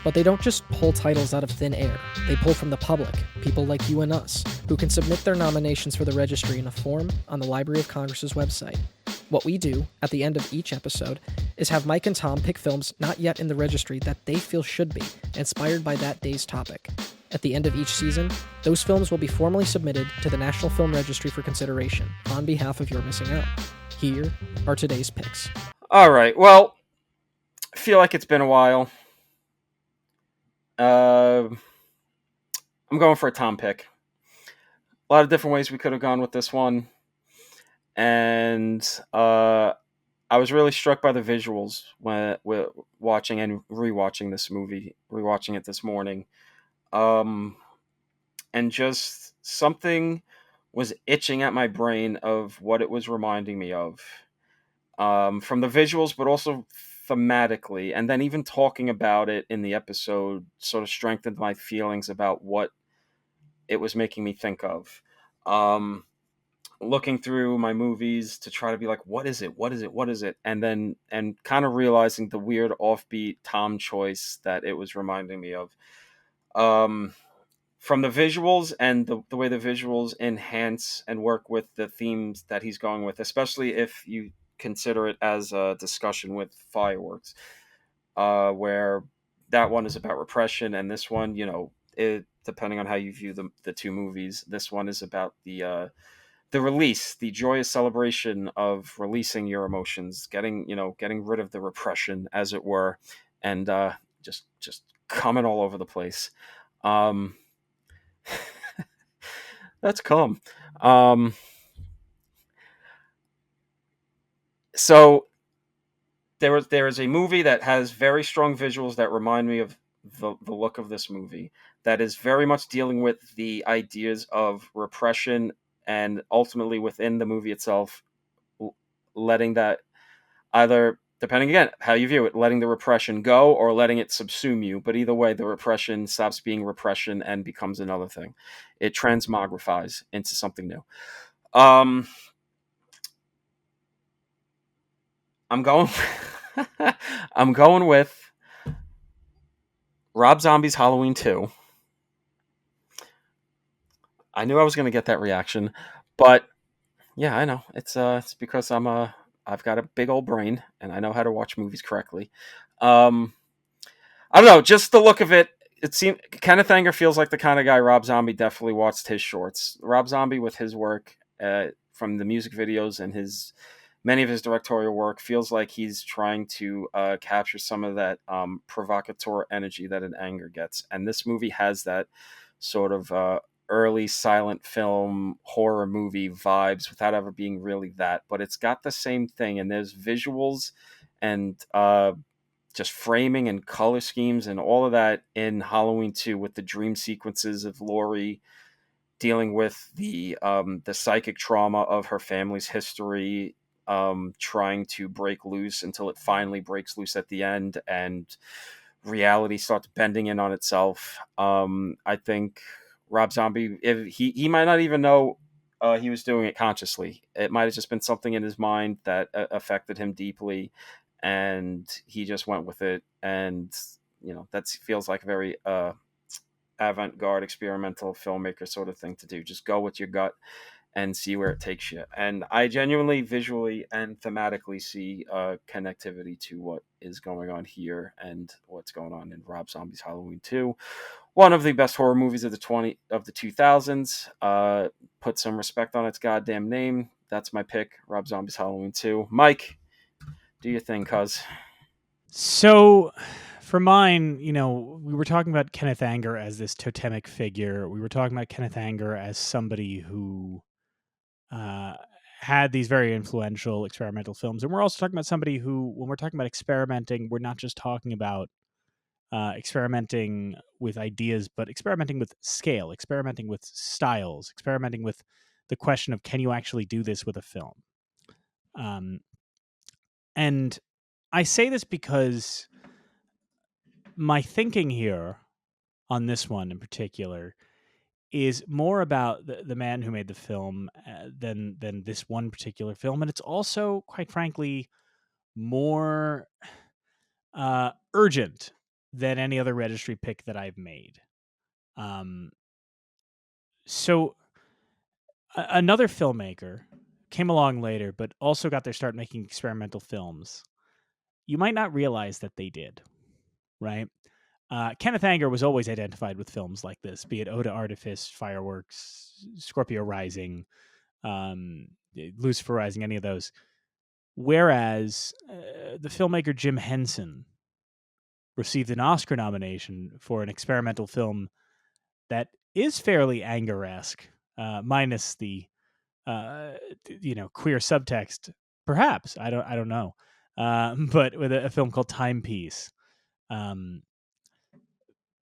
But they don't just pull titles out of thin air. They pull from the public, people like you and us, who can submit their nominations for the registry in a form on the Library of Congress's website. What we do, at the end of each episode, is have Mike and Tom pick films not yet in the registry that they feel should be, inspired by that day's topic. At the end of each season, those films will be formally submitted to the National Film Registry for consideration, on behalf of You're Missing Out. Here are today's picks. All right, well, I feel like it's been a while. I'm going for a Tom pick. A lot of different ways we could have gone with this one. And I was really struck by the visuals when watching and rewatching this movie, rewatching it this morning. And just something was itching at my brain of what it was reminding me of. From the visuals, but also thematically. And then even talking about it in the episode sort of strengthened my feelings about what it was making me think of. Looking through my movies to try to be like, what is it? And kind of realizing the weird offbeat Tom choice that it was reminding me of. From the visuals and the way the visuals enhance and work with the themes that he's going with, especially if you consider it as a discussion with fireworks, where that one is about repression, and this one, depending on how you view the two movies, this one is about the release, the joyous celebration of releasing your emotions, getting rid of the repression, as it were, and just coming all over the place. That's calm. So there is a movie that has very strong visuals that remind me of the look of this movie, that is very much dealing with the ideas of repression, and ultimately within the movie itself, letting that, either, depending again how you view it, letting the repression go or letting it subsume you. But either way, the repression stops being repression and becomes another thing. It transmogrifies into something new. I'm going I'm going with Rob Zombie's Halloween 2. I knew I was going to get that reaction, but yeah, I know. It's because I've got a big old brain and I know how to watch movies correctly. I don't know, just the look of it. It seemed Kenneth Anger feels like the kind of guy Rob Zombie definitely watched his shorts. Rob Zombie, with his work, from the music videos and many of his directorial work, feels like he's trying to capture some of that provocateur energy that an Anger gets. And this movie has that sort of early silent film horror movie vibes without ever being really that. But it's got the same thing. And there's visuals and just framing and color schemes and all of that in Halloween 2, with the dream sequences of Laurie dealing with the psychic trauma of her family's history, trying to break loose until it finally breaks loose at the end and reality starts bending in on itself. I think Rob Zombie, if he might not even know he was doing it consciously. It might have just been something in his mind that affected him deeply, and he just went with it. And that feels like a very avant-garde experimental filmmaker sort of thing to do. Just go with your gut and see where it takes you. And I genuinely, visually and thematically see connectivity to what is going on here and what's going on in Rob Zombie's Halloween 2. One of the best horror movies of the 2000s. Put some respect on its goddamn name. That's my pick, Rob Zombie's Halloween 2. Mike, do your thing, cuz. So, For mine, we were talking about Kenneth Anger as this totemic figure. We were talking about Kenneth Anger as somebody who had these very influential experimental films. And we're also talking about somebody who, when we're talking about experimenting, we're not just talking about experimenting with ideas, but experimenting with scale, experimenting with styles, experimenting with the question of, can you actually do this with a film? And I say this because my thinking here on this one in particular is more about the man who made the film than this one particular film. And it's also, quite frankly, more urgent than any other Registry pick that I've made. So another filmmaker came along later, but also got their start making experimental films. You might not realize that they did, right? Kenneth Anger was always identified with films like this, be it Eau to Artifice, Fireworks, Scorpio Rising, Lucifer Rising, any of those. Whereas the filmmaker Jim Henson received an Oscar nomination for an experimental film that is fairly Anger-esque, minus the queer subtext, perhaps. I don't know, but with a film called Timepiece.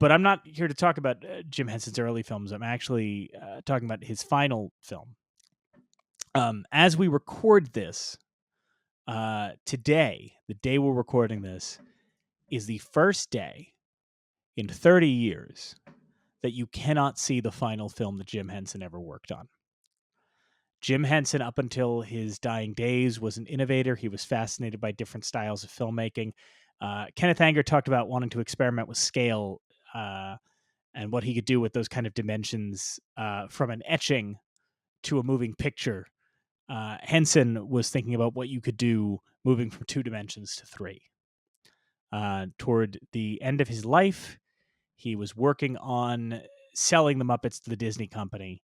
But I'm not here to talk about Jim Henson's early films. I'm actually talking about his final film. As we record this, today, the day we're recording this, is the first day in 30 years that you cannot see the final film that Jim Henson ever worked on. Jim Henson, up until his dying days, was an innovator. He was fascinated by different styles of filmmaking. Kenneth Anger talked about wanting to experiment with scale and what he could do with those kind of dimensions from an etching to a moving picture. Henson was thinking about what you could do moving from 2 dimensions to 3. Toward the end of his life, he was working on selling the Muppets to the Disney company,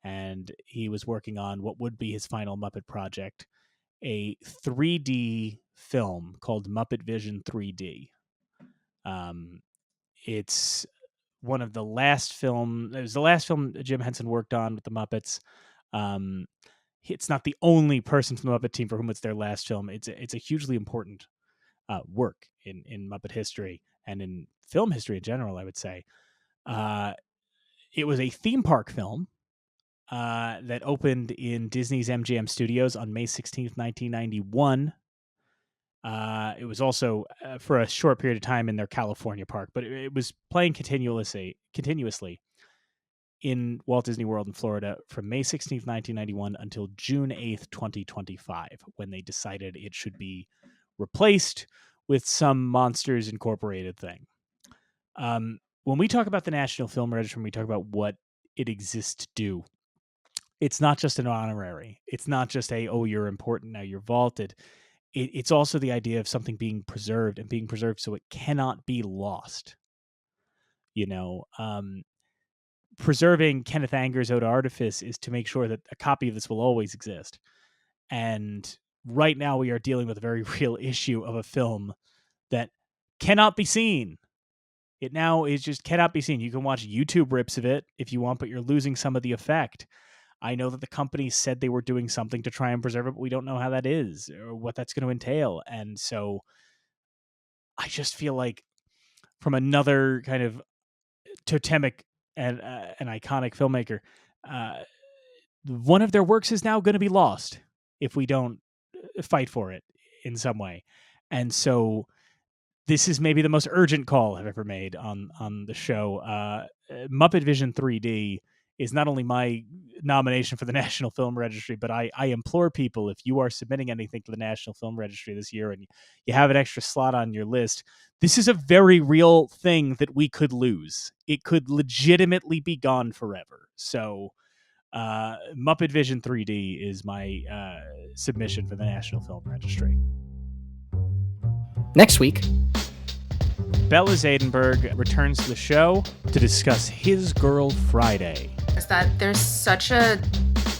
and he was working on what would be his final Muppet project, a 3D film called Muppet Vision 3D. It's one of the last film. It was the last film Jim Henson worked on with the Muppets. It's not the only person from the Muppet team for whom it's their last film. It's a hugely important work in Muppet history and in film history in general, I would say. It was a theme park film that opened in Disney's MGM Studios on May 16th, 1991. It was also for a short period of time in their California park, but it was playing continuously in Walt Disney World in Florida from May 16th, 1991 until June 8th, 2025, when they decided it should be replaced with some Monsters Incorporated thing. When we talk about the National Film Registry, when we talk about what it exists to do, it's not just an honorary. It's not just you're important, now you're vaulted. It's also the idea of something being preserved and being preserved so it cannot be lost. Preserving Kenneth Anger's Eau to Artifice is to make sure that a copy of this will always exist. And right now we are dealing with a very real issue of a film that cannot be seen. It now is just cannot be seen. You can watch YouTube rips of it if you want, but you're losing some of the effect. I know that the company said they were doing something to try and preserve it, but we don't know how that is or what that's going to entail. And so I just feel like from another kind of totemic and an iconic filmmaker, one of their works is now going to be lost if we don't fight for it in some way. And so this is maybe the most urgent call I've ever made on the show. Muppet Vision 3D is not only my nomination for the National Film Registry, but I implore people, if you are submitting anything to the National Film Registry this year and you have an extra slot on your list, this is a very real thing that we could lose. It could legitimately be gone forever. So Muppet Vision 3D is my submission for the National Film Registry. Next week, Bella Zadenberg returns to the show to discuss His Girl Friday. Is that there's such a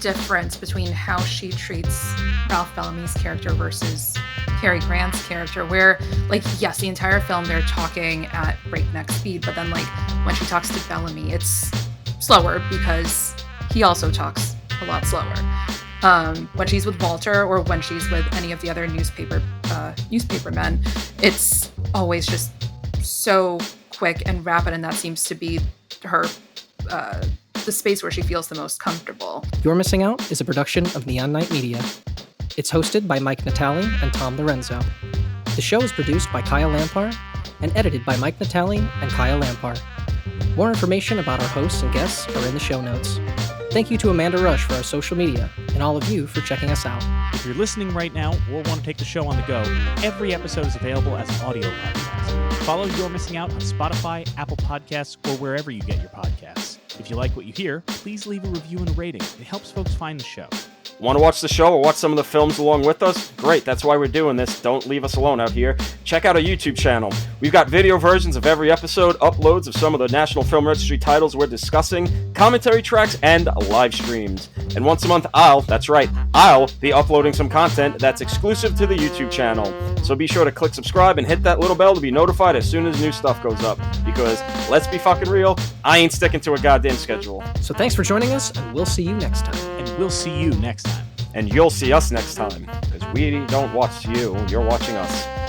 difference between how she treats Ralph Bellamy's character versus Cary Grant's character, where, like, yes, the entire film they're talking at breakneck speed, but then, like, when she talks to Bellamy, it's slower because he also talks a lot slower. When she's with Walter or when she's with any of the other newspapermen, it's always just so quick and rapid, and that seems to be her the space where she feels the most comfortable. You're Missing Out is a production of Neon Night Media. It's hosted by Mike Natali and Tom Lorenzo. The show is produced by Kyle Lampar and edited by Mike Natali and Kyle Lampar. More information about our hosts and guests are in the show notes. Thank you to Amanda Rush for our social media, and all of you for checking us out. If you're listening right now or want to take the show on the go, every episode is available as an audio podcast. Follow You're Missing Out on Spotify, Apple Podcasts, or wherever you get your podcasts. If you like what you hear, please leave a review and a rating. It helps folks find the show. Want to watch the show or watch some of the films along with us? Great, that's why we're doing this. Don't leave us alone out here. Check out our YouTube channel. We've got video versions of every episode, uploads of some of the National Film Registry titles we're discussing, commentary tracks, and live streams. And once a month, I'll be uploading some content that's exclusive to the YouTube channel. So be sure to click subscribe and hit that little bell to be notified as soon as new stuff goes up. Because, let's be fucking real, I ain't sticking to a goddamn schedule. So thanks for joining us, and we'll see you next time. And we'll see you next time. And you'll see us next time, because we don't watch you, you're watching us.